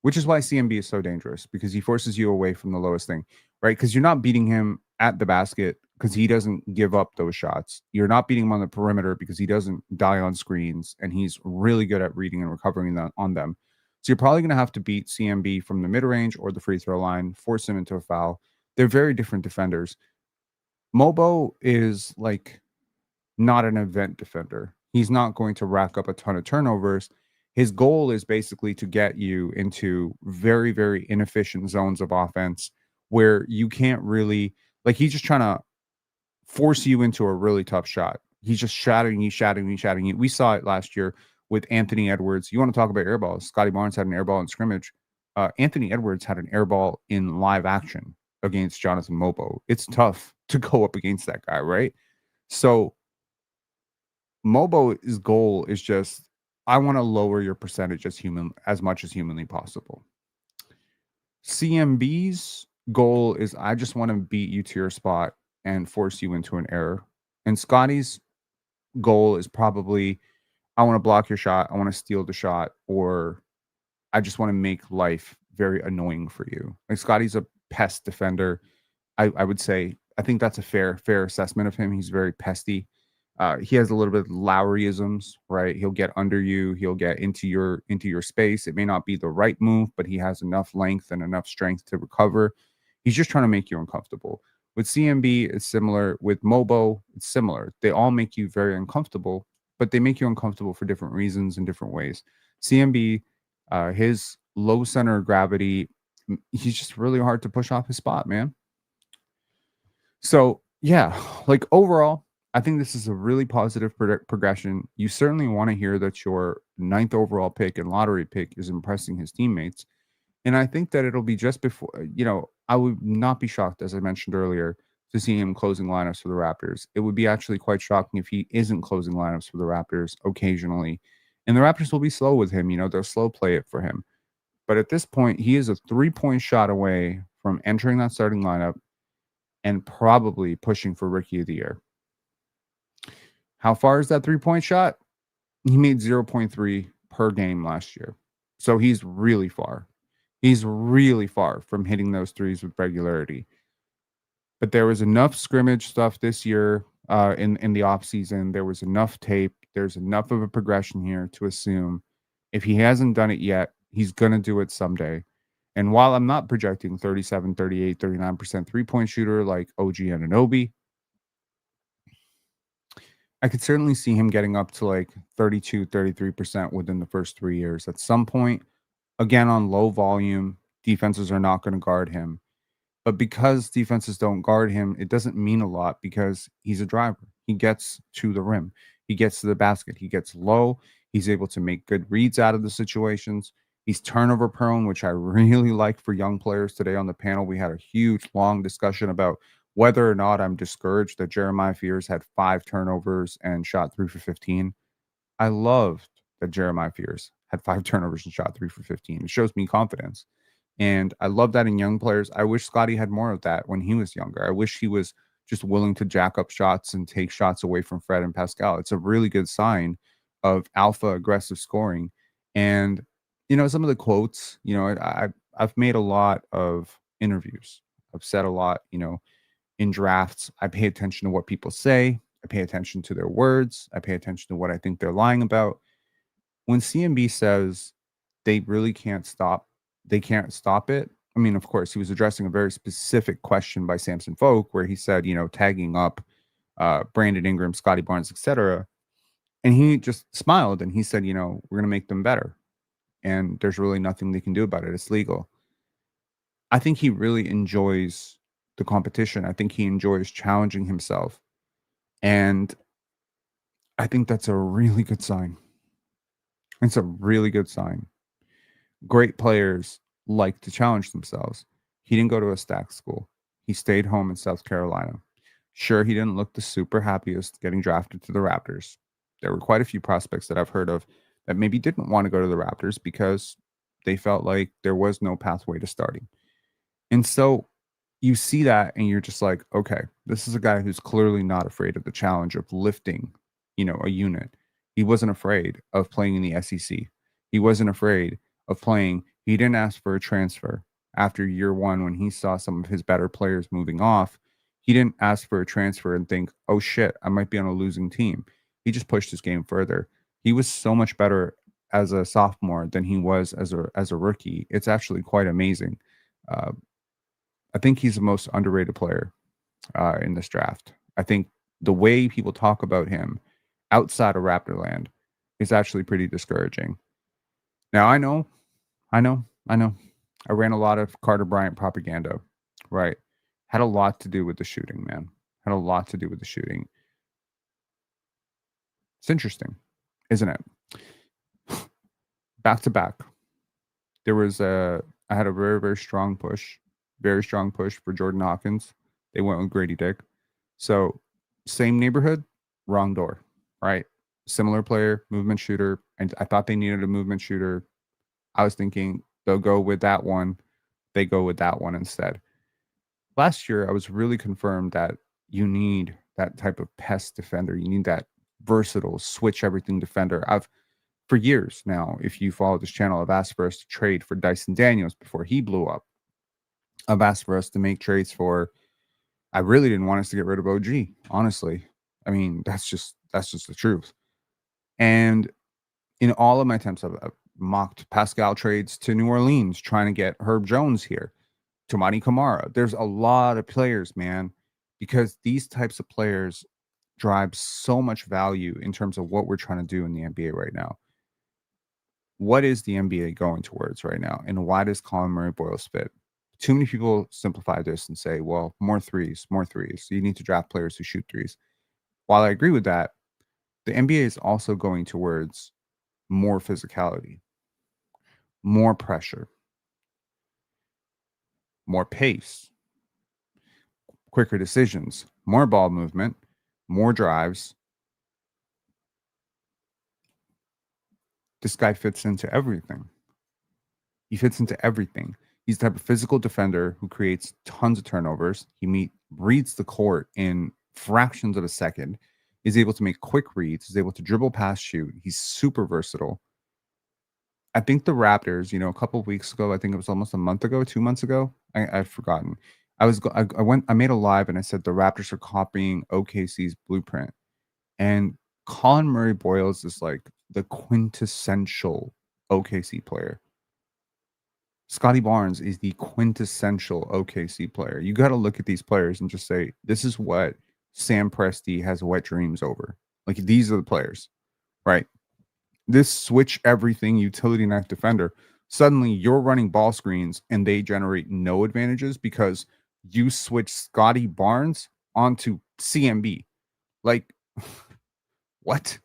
which is why CMB is so dangerous, because he forces you away from the lowest thing, right? Because you're not beating him at the basket because he doesn't give up those shots. You're not beating him on the perimeter because he doesn't die on screens, and he's really good at reading and recovering on them. So you're probably going to have to beat CMB from the mid range or the free throw line, force him into a foul. They're very different defenders. Mogbo is like not an event defender. He's not going to rack up a ton of turnovers. His goal is basically to get you into very, very inefficient zones of offense where you can't really, like, he's just trying to force you into a really tough shot. He's just shattering you. We saw it last year with Anthony Edwards. You want to talk about airballs? Scottie Barnes had an airball in scrimmage. Anthony Edwards had an airball in live action against Jonathan Mogbo. It's tough to go up against that guy, right? So Mogbo's goal is just, I want to lower your percentage as much as humanly possible. CMB's goal is, I just want to beat you to your spot and force you into an error. And Scottie's goal is probably, I want to block your shot, I want to steal the shot, or I just want to make life very annoying for you. Like, Scottie's a pest defender. I would say, I think that's a fair assessment of him. He's very pesty. He has a little bit of Lowryisms, right? He'll get under you. He'll get into your space. It may not be the right move, but he has enough length and enough strength to recover. He's just trying to make you uncomfortable. With CMB, it's similar. With Mogbo, it's similar. They all make you very uncomfortable, but they make you uncomfortable for different reasons in different ways. CMB, his low center of gravity, he's just really hard to push off his spot, man. So, yeah, like, overall, I think this is a really positive progression. You certainly want to hear that your 9th overall pick and lottery pick is impressing his teammates. And I think that it'll be just before, I would not be shocked, as I mentioned earlier, to see him closing lineups for the Raptors. It would be actually quite shocking if he isn't closing lineups for the Raptors occasionally. And the Raptors will be slow with him. They'll slow play it for him. But at this point, he is a 3-point shot away from entering that starting lineup and probably pushing for Rookie of the Year. How far is that 3-point shot? He made 0.3 per game last year. So he's really far. He's really far from hitting those threes with regularity. But there was enough scrimmage stuff this year in the offseason. There was enough tape. There's enough of a progression here to assume if he hasn't done it yet, he's going to do it someday. And while I'm not projecting 37, 38, 39% three-point shooter like OG Anunoby, I could certainly see him getting up to like 32, 33% within the first 3 years. At some point, again, on low volume, defenses are not going to guard him. But because defenses don't guard him, it doesn't mean a lot because he's a driver. He gets to the rim. He gets to the basket. He gets low. He's able to make good reads out of the situations. He's turnover prone, which I really like for young players. Today on the panel, we had a huge, long discussion about whether or not I'm discouraged that Jeremiah Fears had 5 turnovers and shot 3 for 15. I loved that Jeremiah Fears had 5 turnovers and shot 3 for 15. It shows me confidence. And I love that in young players. I wish Scottie had more of that when he was younger. I wish he was just willing to jack up shots and take shots away from Fred and Pascal. It's a really good sign of alpha aggressive scoring. And, some of the quotes, I've made a lot of interviews. I've said a lot, in drafts. I pay attention to what people say. I pay attention to their words. I pay attention to what I think they're lying about. When CMB says they really can't stop it. I mean, of course, he was addressing a very specific question by Samson Folk where he said, tagging up Brandon Ingram, Scottie Barnes, etc. And he just smiled and he said, we're going to make them better. And there's really nothing they can do about it. It's legal. I think he really enjoys the competition. I think he enjoys challenging himself. And I think that's a really good sign. It's a really good sign. Great players like to challenge themselves. He didn't go to a stack school. He stayed home in South Carolina. Sure, he didn't look the super happiest getting drafted to the Raptors. There were quite a few prospects that I've heard of that maybe didn't want to go to the Raptors because they felt like there was no pathway to starting. And so you see that and you're just like, okay, this is a guy who's clearly not afraid of the challenge of lifting, a unit. He wasn't afraid of playing in the SEC. He wasn't afraid of playing. He didn't ask for a transfer after year one when he saw some of his better players moving off. He didn't ask for a transfer and think, oh shit, I might be on a losing team. He just pushed his game further. He was so much better as a sophomore than he was as a rookie. It's actually quite amazing. Uh, I think he's the most underrated player in this draft. I think the way people talk about him outside of Raptorland is actually pretty discouraging. Now, I know. I ran a lot of Carter Bryant propaganda, right? Had a lot to do with the shooting, man. Had a lot to do with the shooting. It's interesting, isn't it? Back to back. I had a very, very strong push for Jordan Hawkins. They went with Grady Dick. So same neighborhood, wrong door, right? Similar player, movement shooter. And I thought they needed a movement shooter. I was thinking they'll go with that one. They go with that one instead. Last year, I was really confirmed that you need that type of pest defender. You need that versatile, switch everything defender. For years now, if you follow this channel, I've asked for us to trade for Dyson Daniels before he blew up. I've asked for us to make trades for. I really didn't want us to get rid of OG, honestly. I mean, that's just the truth. And in all of my attempts, I've mocked Pascal trades to New Orleans, trying to get Herb Jones here, Toumani Camara. There's a lot of players, man, because these types of players drive so much value in terms of what we're trying to do in the NBA right now. What is the NBA going towards right now? And why does Collin Murray-Boyles fit? Too many people simplify this and say, well, more threes. So you need to draft players who shoot threes. While I agree with that, the NBA is also going towards more physicality, more pressure, more pace, quicker decisions, more ball movement, more drives. This guy fits into everything. He fits into everything. He's the type of physical defender who creates tons of turnovers. He reads the court in fractions of a second, is able to make quick reads, is able to dribble, pass, shoot. He's super versatile. I think the Raptors, a couple of weeks ago, I think it was almost a month ago, 2 months ago. I've forgotten. I made a live and I said the Raptors are copying OKC's blueprint. And Collin Murray-Boyles is like the quintessential OKC player. Scottie Barnes is the quintessential OKC player. You got to look at these players and just say, this is what Sam Presti has wet dreams over. Like, these are the players, right? This switch everything utility knife defender. Suddenly you're running ball screens and they generate no advantages because you switch Scottie Barnes onto CMB. Like, what?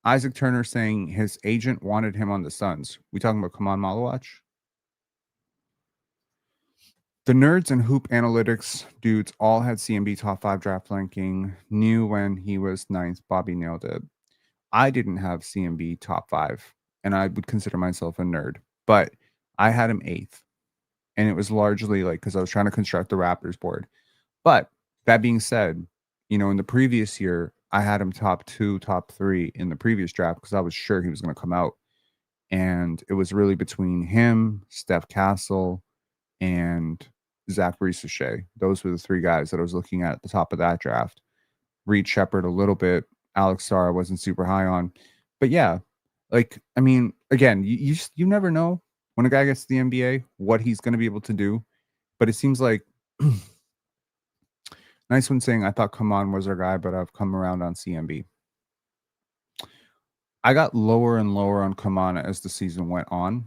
Isaac Turner saying his agent wanted him on the Suns. We talking about Kaman Malawach? The nerds and hoop analytics dudes all had CMB top 5 draft ranking. Knew when he was 9th. Bobby nailed it. I didn't have CMB top 5, and I would consider myself a nerd, but I had him 8th. And it was largely like because I was trying to construct the Raptors board. But that being said, in the previous year, I had him top 2, top 3 in the previous draft because I was sure he was going to come out. And it was really between him, Steph Castle, and Zach Reese-Shea. Those were the 3 guys that I was looking at the top of that draft. Reed Shepard a little bit. Alex Sarr wasn't super high on. But yeah, like, I mean, again, you never know when a guy gets to the NBA what he's going to be able to do. But it seems like nice one saying, I thought Kaman was our guy, but I've come around on CMB. I got lower and lower on Kaman as the season went on.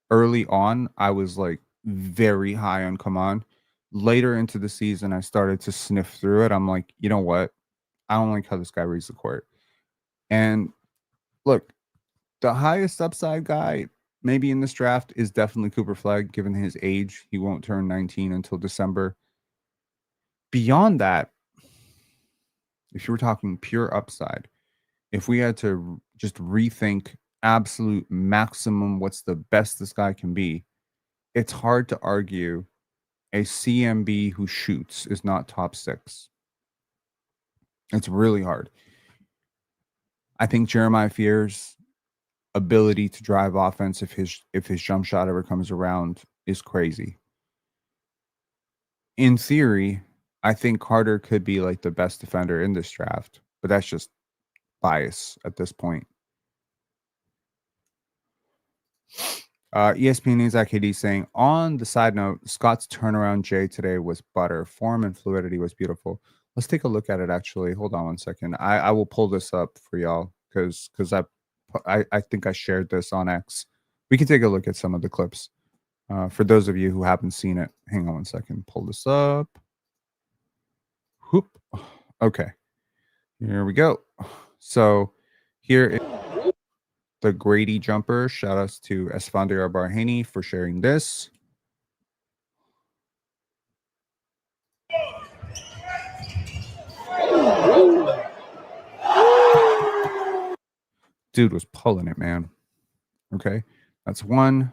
Early on, I was like very high on Kaman. Later into the season, I started to sniff through it. I'm like, you know what? I don't like how this guy reads the court. And look, the highest upside guy maybe in this draft is definitely Cooper Flegg, given his age. He won't turn 19 until December. Beyond that, if you were talking pure upside, if we had to just rethink absolute maximum, what's the best this guy can be, it's hard to argue a CMB who shoots is not top 6. It's really hard. I think Jeremiah Fear's ability to drive offense, if his jump shot ever comes around, is crazy. In theory, I think Carter could be like the best defender in this draft, but that's just bias at this point. ESPN News KD saying, on the side note, Scott's turnaround J today was butter. Form and fluidity was beautiful. Let's take a look at it, actually. Hold on one second. I will pull this up for y'all because I think I shared this on X. We can take a look at some of the clips. For those of you who haven't seen it, hang on one second. Pull this up. Whoop. Okay. Here we go. So here is the Grady jumper. Shout outs to Esfandiar Barhani for sharing this. Dude was pulling it, man. Okay. That's one.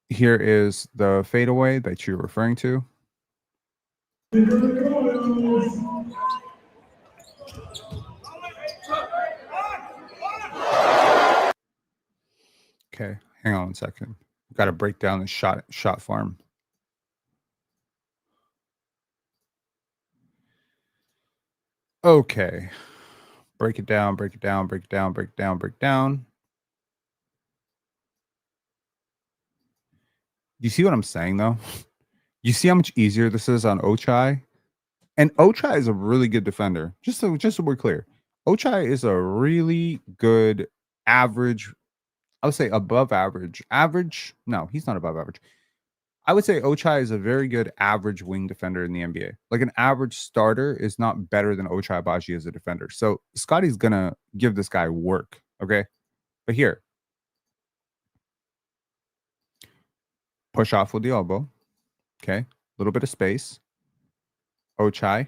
Here is the fadeaway that you're referring to. Okay, hang on one second. Got to break down the shot farm. Okay. Break it down, break it down, break it down, break it down, break it down. You see what I'm saying, though? You see how much easier this is on Ochai? And Ochai is a really good defender. Just so we're clear. Ochai is a really good average. I would say above average. Average? No, he's not above average. I would say Ochai is a very good average wing defender in the NBA. Like an average starter is not better than Ochai Agbaji as a defender. So Scottie's going to give this guy work. Okay. But here, push off with the elbow. Okay. A little bit of space. Ochai.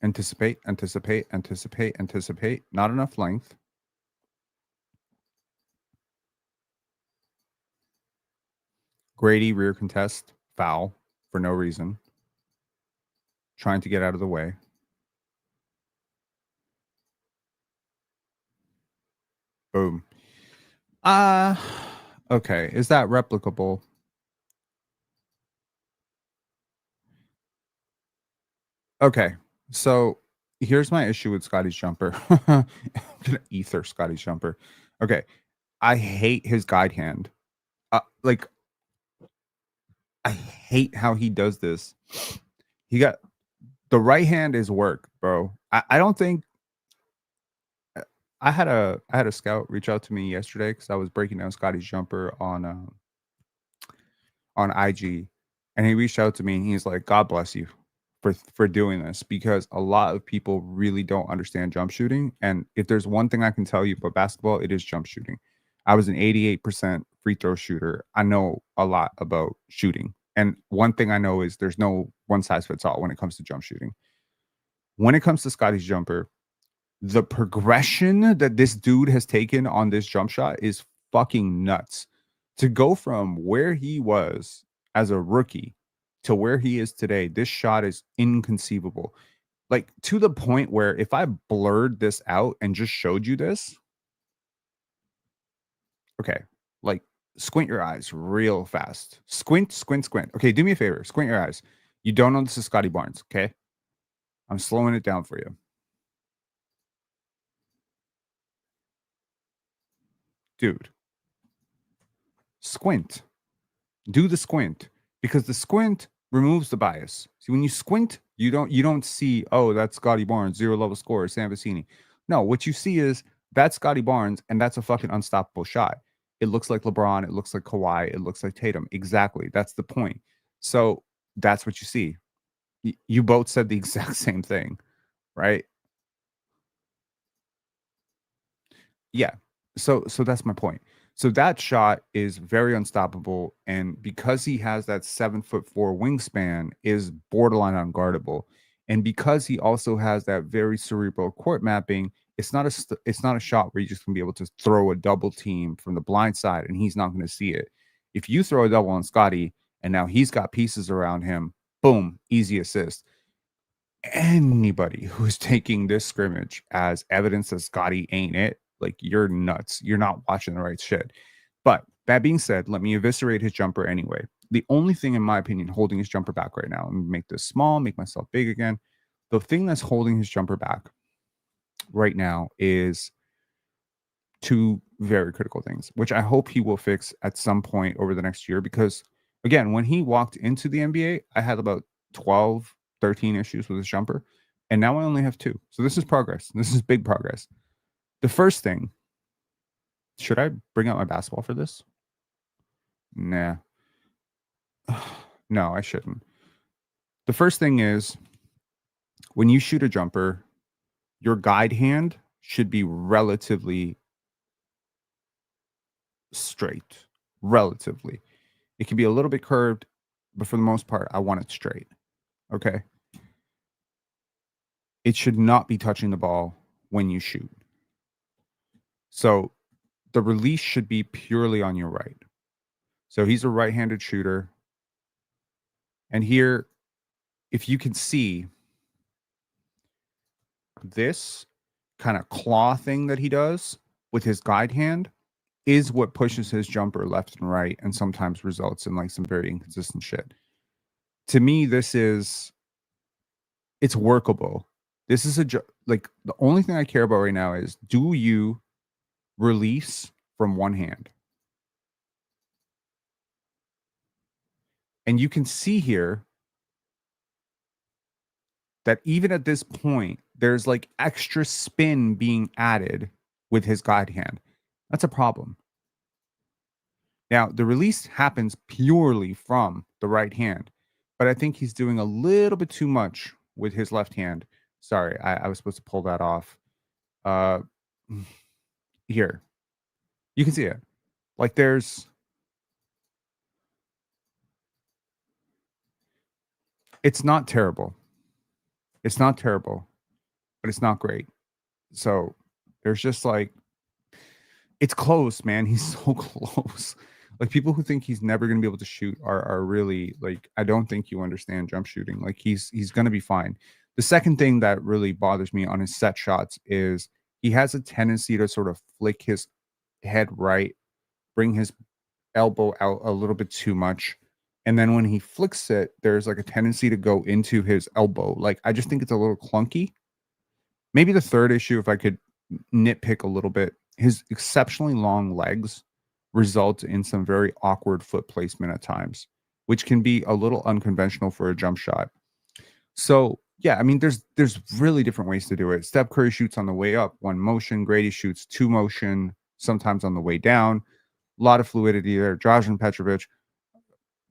Anticipate, anticipate, anticipate, anticipate. Not enough length. Grady rear contest, foul for no reason. Trying to get out of the way. Boom. Okay. Is that replicable? Okay. So here's my issue with Scottie's jumper. I'm gonna ether Scottie's jumper. Okay. I hate his guide hand. Like, I hate how he does this. He got the right hand is work, bro. I don't think I had a scout reach out to me yesterday because I was breaking down Scottie's jumper on IG, and he reached out to me and he's like, "God bless you for doing this," because a lot of people really don't understand jump shooting. And if there's one thing I can tell you about basketball, it is jump shooting. I was an 88% free throw shooter. I know a lot about shooting. And one thing I know is there's no one size fits all when it comes to jump shooting. When it comes to Scottie's jumper, the progression that this dude has taken on this jump shot is fucking nuts. To go from where he was as a rookie to where he is today, this shot is inconceivable. Like, to the point where if I blurred this out and just showed you this, okay, like, squint your eyes real fast. Squint, squint, squint. Okay, do me a favor. Squint your eyes. You don't know this is Scottie Barnes, okay? I'm slowing it down for you. Dude, squint. Do the squint, because the squint removes the bias. See, when you squint, you don't see, oh, that's Scottie Barnes, 0-level scorer, Sam Vecini. No, what you see is that's Scottie Barnes, and that's a fucking unstoppable shot. It looks like LeBron, it looks like Kawhi, it looks like Tatum. Exactly. That's the point. So that's what you see. You both said the exact same thing, right? Yeah. So that's my point. So that shot is very unstoppable, and because he has that 7'4" wingspan, is borderline unguardable. And because he also has that very cerebral court mapping, it's not a shot where you're just gonna be able to throw a double team from the blind side and he's not going to see it. If you throw a double on Scottie and now he's got pieces around him, boom, easy assist. Anybody who's taking this scrimmage as evidence that Scottie ain't it, like, you're nuts. You're not watching the right shit. But that being said, let me eviscerate his jumper anyway. The only thing, in my opinion, holding his jumper back right now, and make this small, make myself big again. The thing that's holding his jumper back right now is two very critical things, which I hope he will fix at some point over the next year. Because, again, when he walked into the NBA, I had about 12, 13 issues with his jumper. And now I only have two. So this is progress. This is big progress. The first thing, should I bring out my basketball for this? Nah. No, I shouldn't. The first thing is, when you shoot a jumper, your guide hand should be relatively straight. Relatively. It can be a little bit curved, but for the most part, I want it straight. Okay? It should not be touching the ball when you shoot. So the release should be purely on your right. So he's a right-handed shooter. And here, if you can see, this kind of claw thing that he does with his guide hand is what pushes his jumper left and right and sometimes results in like some very inconsistent shit. To me, it's workable. This is like, the only thing I care about right now is, do you release from one hand? And you can see here that even at this point, there's like extra spin being added with his guide hand. That's a problem. Now, the release happens purely from the right hand, but I think he's doing a little bit too much with his left hand. Sorry, I was supposed to pull that off. Here, you can see it. Like, it's not terrible. It's not terrible, but it's not great. So there's just like, it's close, man. He's so close. Like, people who think he's never going to be able to shoot are really, like, I don't think you understand jump shooting. Like, he's going to be fine. The second thing that really bothers me on his set shots is he has a tendency to sort of flick his head right, bring his elbow out a little bit too much. And then when he flicks it, there's like a tendency to go into his elbow. Like, I just think it's a little clunky. Maybe the third issue, if I could nitpick a little bit, his exceptionally long legs result in some very awkward foot placement at times, which can be a little unconventional for a jump shot. So yeah, I mean, there's really different ways to do it. Steph Curry shoots on the way up, one motion. Grady shoots two motion, sometimes on the way down. A lot of fluidity there. Dražen Petrovic.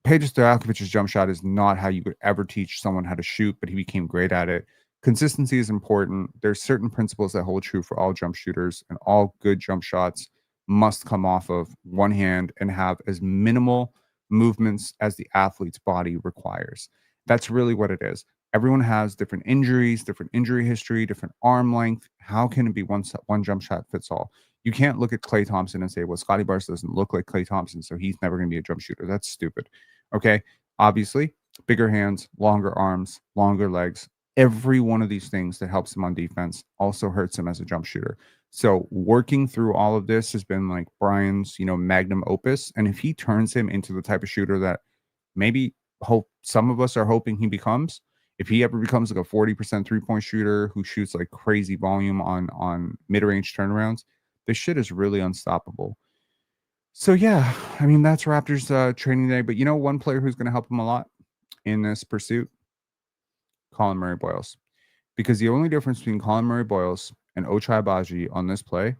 Peja Stojakovic's jump shot is not how you would ever teach someone how to shoot, but he became great at it. Consistency is important. There's certain principles that hold true for all jump shooters, and all good jump shots must come off of one hand and have as minimal movements as the athlete's body requires. That's really what it is. Everyone has different injuries, different injury history, different arm length. How can it be one jump shot fits all? You can't look at Klay Thompson and say, well, Scottie Barnes doesn't look like Klay Thompson, so he's never going to be a jump shooter. That's stupid. Okay. Obviously, bigger hands, longer arms, longer legs. Every one of these things that helps him on defense also hurts him as a jump shooter. So working through all of this has been like Brian's, magnum opus. And if he turns him into the type of shooter that maybe some of us are hoping he becomes, if he ever becomes like a 40% three-point shooter who shoots like crazy volume on mid-range turnarounds, this shit is really unstoppable. So yeah, I mean, that's Raptors training day. But one player who's going to help him a lot in this pursuit, Collin Murray-Boyles. Because the only difference between Collin Murray-Boyles and Ochai Agbaji on this play,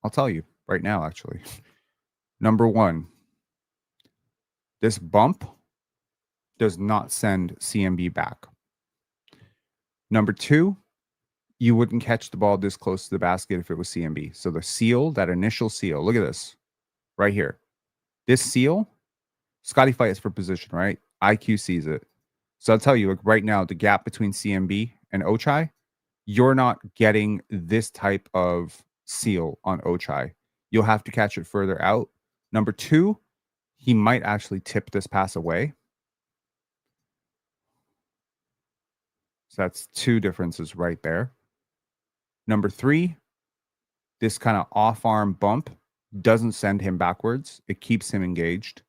I'll tell you right now, actually. Number one, this bump does not send CMB back. Number two, you wouldn't catch the ball this close to the basket if it was CMB. So the seal, that initial seal, look at this right here. This seal, Scottie fights for position, right? IQ sees it. So I'll tell you, like right now, the gap between CMB and Ochai, you're not getting this type of seal on Ochai. You'll have to catch it further out. Number two, he might actually tip this pass away. So that's two differences right there. Number three, this kind of off arm bump doesn't send him backwards, it keeps him engaged.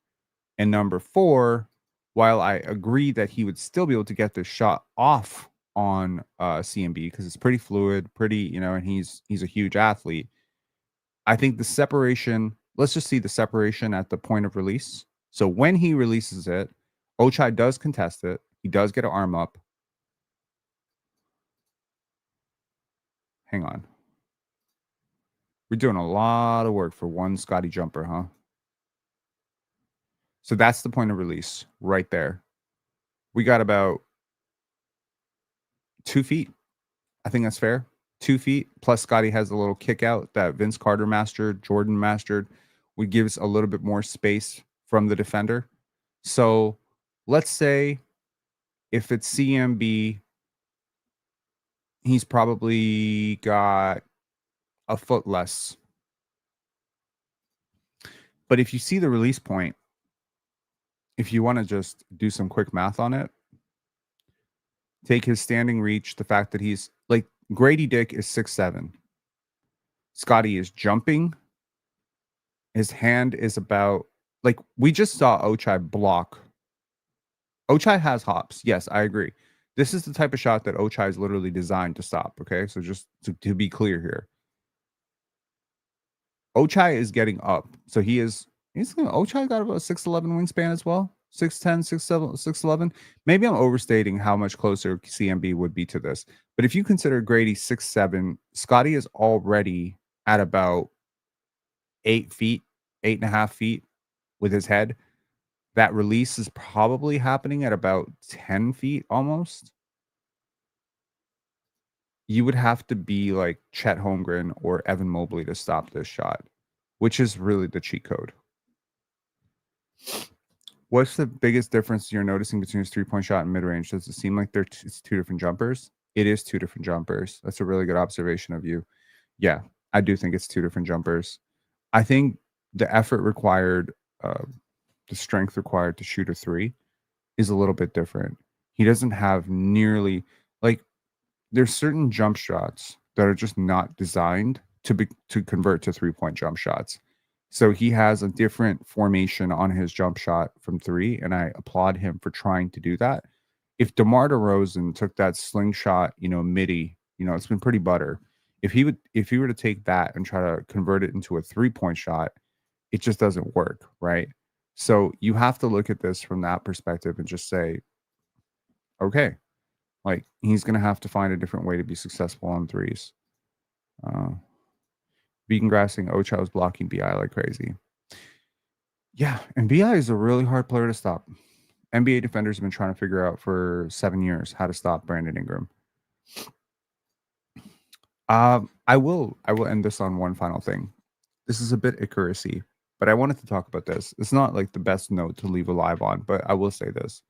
And number four, while I agree that he would still be able to get this shot off on CMB because it's pretty fluid, pretty, and he's a huge athlete. I think the separation, let's just see the separation at the point of release. So when he releases it, Ochai does contest it. He does get an arm up. Hang on. We're doing a lot of work for one Scottie jumper, huh? So that's the point of release right there. We got about 2 feet. I think that's fair. 2 feet. Plus Scottie has a little kick out that Vince Carter mastered, Jordan mastered, which gives a little bit more space from the defender. So let's say if it's CMB, he's probably got a foot less. But if you see the release point, if you want to just do some quick math on it, take his standing reach, the fact that he's like Grady Dick is 6'7". Scottie is jumping. His hand is about, like, we just saw Ochai block. Ochai has hops. Yes, I agree. This is the type of shot that Ochai is literally designed to stop. Okay, so just to be clear here, Ochai is getting up. So he's Ochai got about 6'11" wingspan as well. 6'10", 6'7", 6'11". Maybe I'm overstating how much closer CMB would be to this. But if you consider Grady 6'7", Scottie is already at about 8 feet, 8.5 feet with his head. That release is probably happening at about 10 feet almost. You would have to be like Chet Holmgren or Evan Mobley to stop this shot, which is really the cheat code. What's the biggest difference you're noticing between his three-point shot and mid-range? Does it seem like it's two different jumpers? It is two different jumpers. That's a really good observation of you. Yeah, I do think it's two different jumpers. I think the effort required, the strength required to shoot a three is a little bit different. He doesn't have nearly, like, there's certain jump shots that are just not designed to convert to three-point jump shots. So he has a different formation on his jump shot from three, and I applaud him for trying to do that. If DeMar DeRozan took that slingshot, midi, it's been pretty butter. If he were to take that and try to convert it into a three-point shot, it just doesn't work, right? So you have to look at this from that perspective and just say, okay, like he's going to have to find a different way to be successful on threes. Vegan grassing, Ochai was blocking BI like crazy. Yeah, and BI is a really hard player to stop. NBA defenders have been trying to figure out for 7 years how to stop Brandon Ingram. I will end this on one final thing. This is a bit Icarus-y, but I wanted to talk about this. It's not like the best note to leave alive on, but I will say this.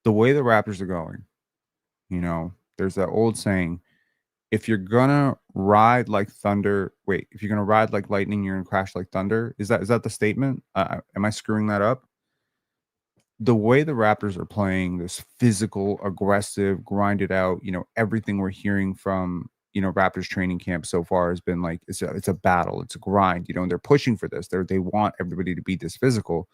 The way the Raptors are going, there's that old saying, if you're gonna ride like thunder, if you're gonna ride like lightning, you're gonna crash like thunder. Is that the statement? Am I screwing that up? The way the Raptors are playing, this physical, aggressive, grinded out, everything we're hearing from, Raptors training camp so far has been like, it's a battle, it's a grind, and they're pushing for this. They want everybody to be this physical.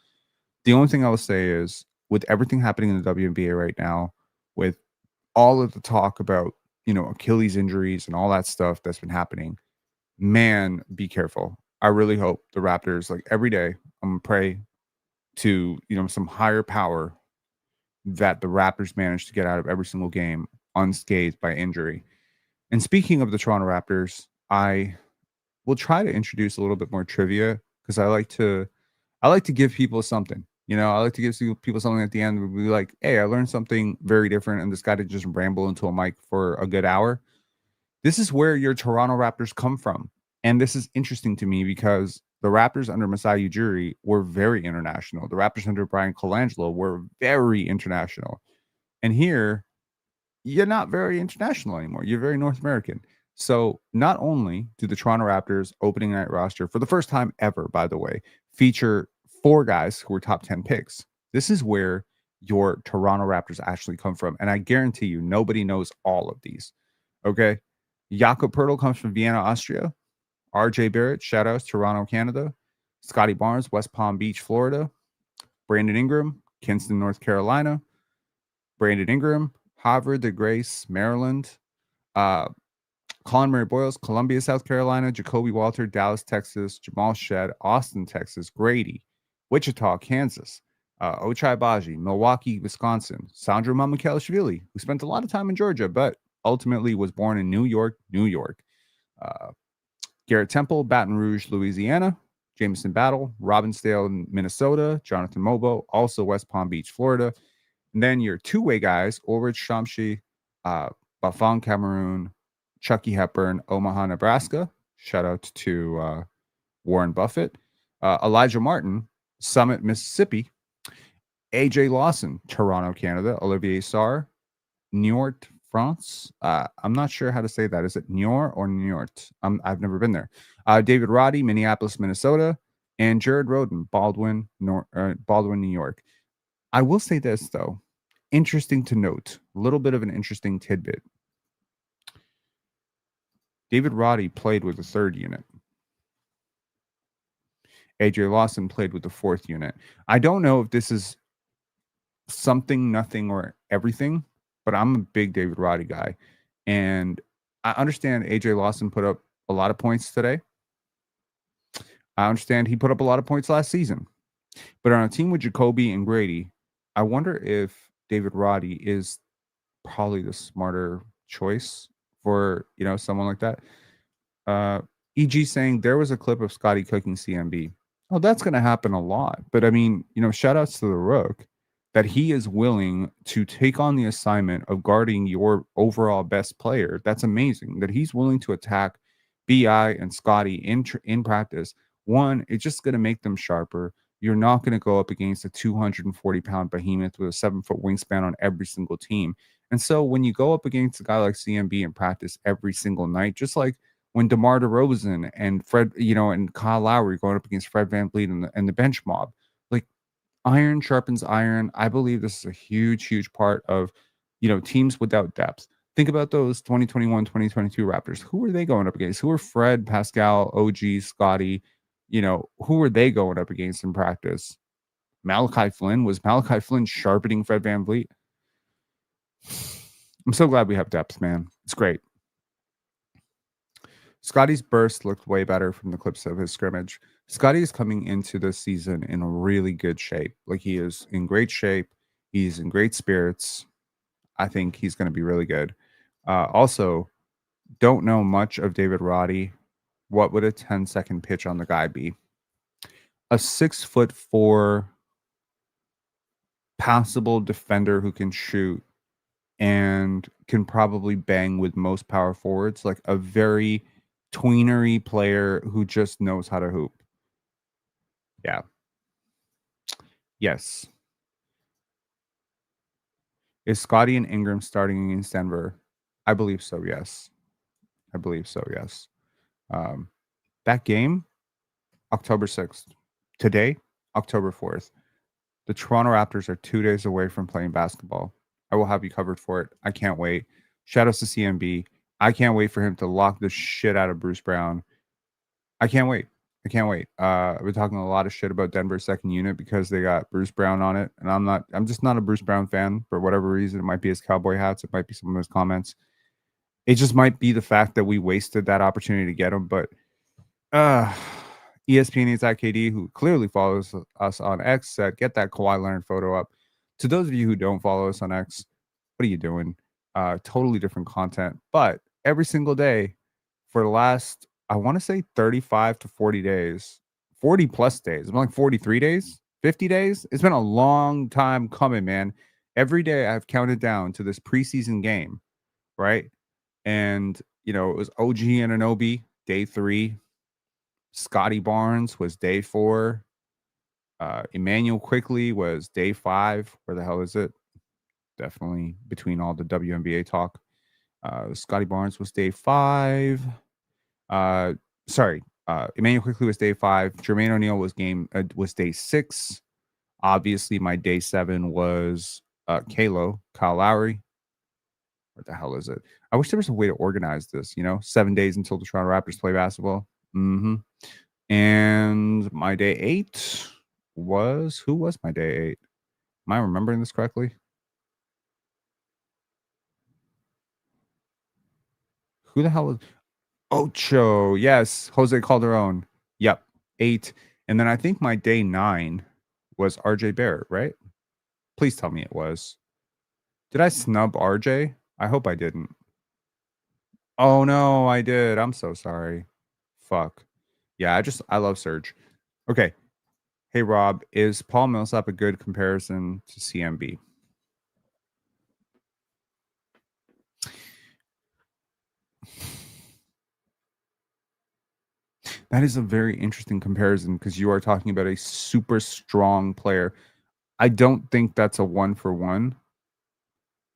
The only thing I will say is, with everything happening in the WNBA right now, with all of the talk about, Achilles injuries and all that stuff that's been happening, man, be careful. I really hope the Raptors, like every day, I'm gonna pray to, some higher power that the Raptors manage to get out of every single game unscathed by injury. And speaking of the Toronto Raptors, I will try to introduce a little bit more trivia because I like to give people something. I like to give people something at the end. We'll be like, hey, I learned something very different, and this guy didn't just ramble into a mic for a good hour. This is where your Toronto Raptors come from. And this is interesting to me because the Raptors under Masai Ujiri were very international. The Raptors under Brian Colangelo were very international. And here, you're not very international anymore. You're very North American. So not only do the Toronto Raptors opening night roster, for the first time ever, by the way, feature 4 guys who were top 10 picks. This is where your Toronto Raptors actually come from. And I guarantee you, nobody knows all of these. Okay. Jakob Pertl comes from Vienna, Austria. RJ Barrett, shout outs, Toronto, Canada. Scottie Barnes, West Palm Beach, Florida. Brandon Ingram, Kinston, North Carolina. Brandon Ingram, Havre de Grace, Maryland. Uh, Collin Murray-Boyles, Columbia, South Carolina. Jacoby Walter, Dallas, Texas. Jamal Shed, Austin, Texas. Grady, Wichita, Kansas. Ochai Baji, Milwaukee, Wisconsin. Sandro Mamukelashvili, who spent a lot of time in Georgia, but ultimately was born in New York, New York. Garrett Temple, Baton Rouge, Louisiana. Jameson Battle, Robbinsdale, Minnesota. Jonathan Mogbo, also West Palm Beach, Florida. And then your two-way guys, Ulrich Shamshi, Bafang, Cameroon, Chucky Hepburn, Omaha, Nebraska. Shout out to Warren Buffett. Elijah Martin, Summit, Mississippi. AJ Lawson, Toronto, Canada. Olivier Sarr, Niort, France. I'm not sure how to say that. Is it Niort or Niort? I've never been there. David Roddy, Minneapolis, Minnesota. And Jared Roden, Baldwin, New York. I will say this, though. Interesting to note. A little bit of an interesting tidbit. David Roddy played with the 3rd unit. AJ Lawson played with the 4th unit. I don't know if this is something, nothing, or everything, but I'm a big David Roddy guy. And I understand AJ Lawson put up a lot of points today. I understand he put up a lot of points last season. But on a team with Jacoby and Grady, I wonder if David Roddy is probably the smarter choice for, someone like that. EG saying there was a clip of Scottie cooking CMB. Oh, that's going to happen a lot. But I mean, shout outs to the Rook that he is willing to take on the assignment of guarding your overall best player. That's amazing that he's willing to attack BI and Scottie in practice. One, it's just going to make them sharper. You're not going to go up against a 240-pound behemoth with a 7-foot wingspan on every single team. And so when you go up against a guy like CMB in practice every single night, just like when DeMar DeRozan and Fred, and Kyle Lowry going up against Fred VanVleet and the bench mob, like iron sharpens iron. I believe this is a huge, huge part of, teams without depth. Think about those 2021, 2022 Raptors. Who were they going up against? Who were Fred, Pascal, OG, Scottie? Who were they going up against in practice? Malachi Flynn? Was Malachi Flynn sharpening Fred VanVleet? I'm so glad we have depth, man. It's great. Scottie's burst looked way better from the clips of his scrimmage. Scottie is coming into this season in a really good shape. Like, he is in great shape. He's in great spirits. I think he's going to be really good. Also, don't know much of David Roddy. What would a 10-second pitch on the guy be? A 6'4" passable defender who can shoot and can probably bang with most power forwards, like a very tweenery player who just knows how to hoop. Yeah. Yes. Is Scottie and Ingram starting against Denver? I believe so, yes. That game, October 6th. Today, October 4th. The Toronto Raptors are 2 days away from playing basketball. I will have you covered for it. I can't wait. Shout outs to CMB. I can't wait for him to lock the shit out of Bruce Brown. I can't wait. I've been talking a lot of shit about Denver's second unit because they got Bruce Brown on it. And I'm just not a Bruce Brown fan for whatever reason. It might be his cowboy hats. It might be some of his comments. It just might be the fact that we wasted that opportunity to get him. But ESPN is KD, who clearly follows us on X, said, get that Kawhi Leonard photo up. To those of you who don't follow us on X, what are you doing? Totally different content. But every single day for the last, I want to say 35 to 40 days, 40 plus days. It's been like 43 days, 50 days. It's been a long time coming, man. Every day I've counted down to this preseason game, right? And, it was OG Anunoby, day 3. Scottie Barnes was day 4. Emmanuel Quickly was day 5. Where the hell is it? definitely between all the WNBA talk. Scottie Barnes was day 5. Uh, sorry, Emmanuel Quickly was day 5. Jermaine O'Neal was day 6. Obviously, my day 7 was Kyle Lowry. What the hell is it? I wish there was a way to organize this. 7 days until the Toronto Raptors play basketball. And my day 8 was who was my day 8? Am I remembering this correctly? Who the hell was Ocho? Yes, Jose Calderon. Yep, 8. And then I think my day 9 was RJ Barrett, right? Please tell me it was. Did I snub RJ? I hope I didn't. Oh no, I did. I'm so sorry. Fuck. Yeah, I love Surge. Okay. Hey Rob, is Paul Millsap a good comparison to CMB? That is a very interesting comparison because you are talking about a super strong player. I don't think that's a one for one.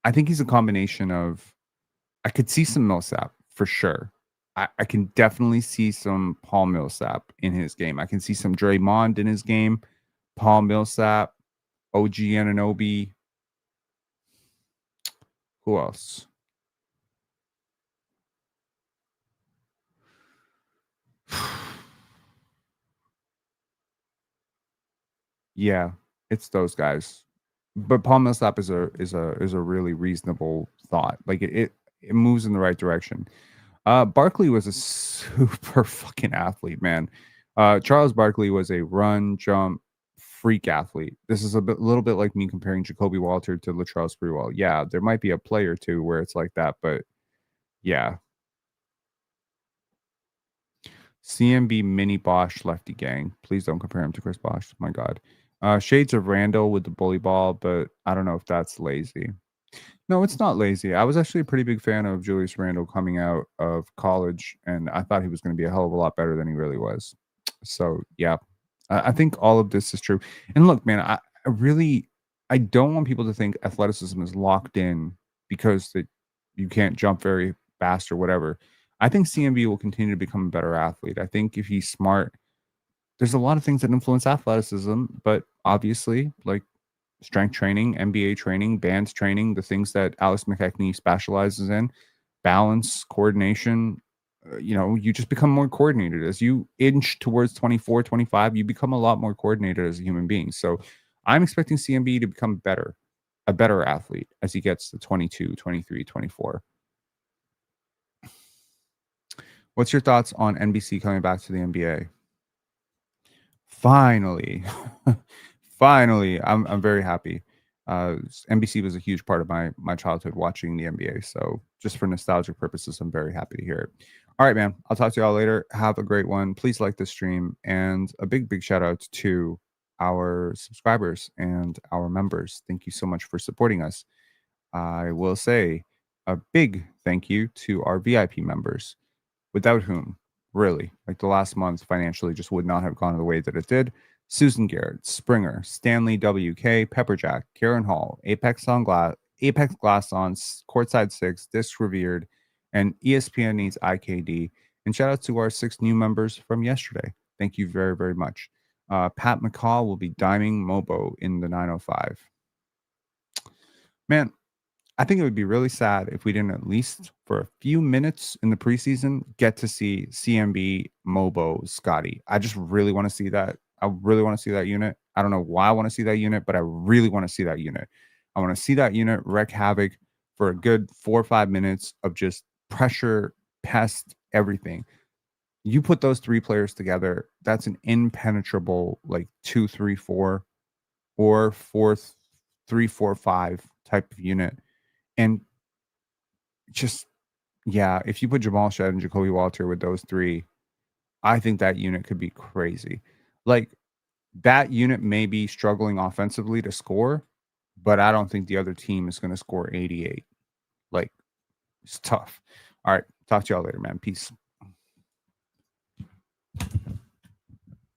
I think he's a combination of I could see some Millsap for sure. I can definitely see some Paul Millsap in his game. I can see some Draymond in his game. Paul Millsap, OG Anunoby. Who else? Yeah, it's those guys. But Paul Millsap is a really reasonable thought. Like it moves in the right direction. Barkley was a super fucking athlete, man. Charles Barkley was a run, jump, freak athlete. This is little bit like me comparing Jacoby Walter to Latrell Sprewell. Yeah, there might be a play or two where it's like that, but yeah. CMB mini Bosch lefty gang. Please don't compare him to Chris Bosch. My God. Shades of Randall with the bully ball, but I don't know if that's lazy. No, it's not lazy. I was actually a pretty big fan of Julius Randle coming out of college, and I thought he was going to be a hell of a lot better than he really was. So, yeah, I think all of this is true. And look, man, I don't want people to think athleticism is locked in because that you can't jump very fast or whatever. I think CMB will continue to become a better athlete. I think if he's smart, there's a lot of things that influence athleticism, but obviously, like strength training, NBA training, bands training, the things that Alex McKechnie specializes in, balance, coordination. You just become more coordinated as you inch towards 24, 25. You become a lot more coordinated as a human being. So I'm expecting CMB to become a better athlete as he gets to 22, 23, 24. What's your thoughts on NBC coming back to the NBA? Finally, finally, I'm very happy. NBC was a huge part of my childhood watching the NBA. So just for nostalgic purposes, I'm very happy to hear it. All right, man. I'll talk to y'all later. Have a great one. Please like this stream and a big shout out to our subscribers and our members. Thank you so much for supporting us. I will say a big thank you to our VIP members, without whom, really, like the last month financially just would not have gone the way that it did. Susan Garrett, Springer, Stanley WK, Pepperjack, Karen Hall, Apex Glass on, Courtside 6, Disc Revered, and ESPN Needs IKD. And shout out to our 6 new members from yesterday. Thank you very, very much. Pat McCall will be diming Mogbo in the 905. Man, I think it would be really sad if we didn't at least for a few minutes in the preseason get to see CMB, Mogbo, Scottie. I just really want to see that. I really want to see that unit. I don't know why I want to see that unit, but I really want to see that unit. I want to see that unit wreak havoc for a good 4 or 5 minutes of just pressure, pest, everything. You put those 3 players together, that's an impenetrable like 2-3-4 or 4-3-4-5 type of unit. And just yeah, if you put Jamal Shed and Jacoby Walter with those 3, I think that unit could be crazy. Like that unit may be struggling offensively to score, but I don't think the other team is going to score 88. Like it's tough. All right, talk to y'all later, man. Peace.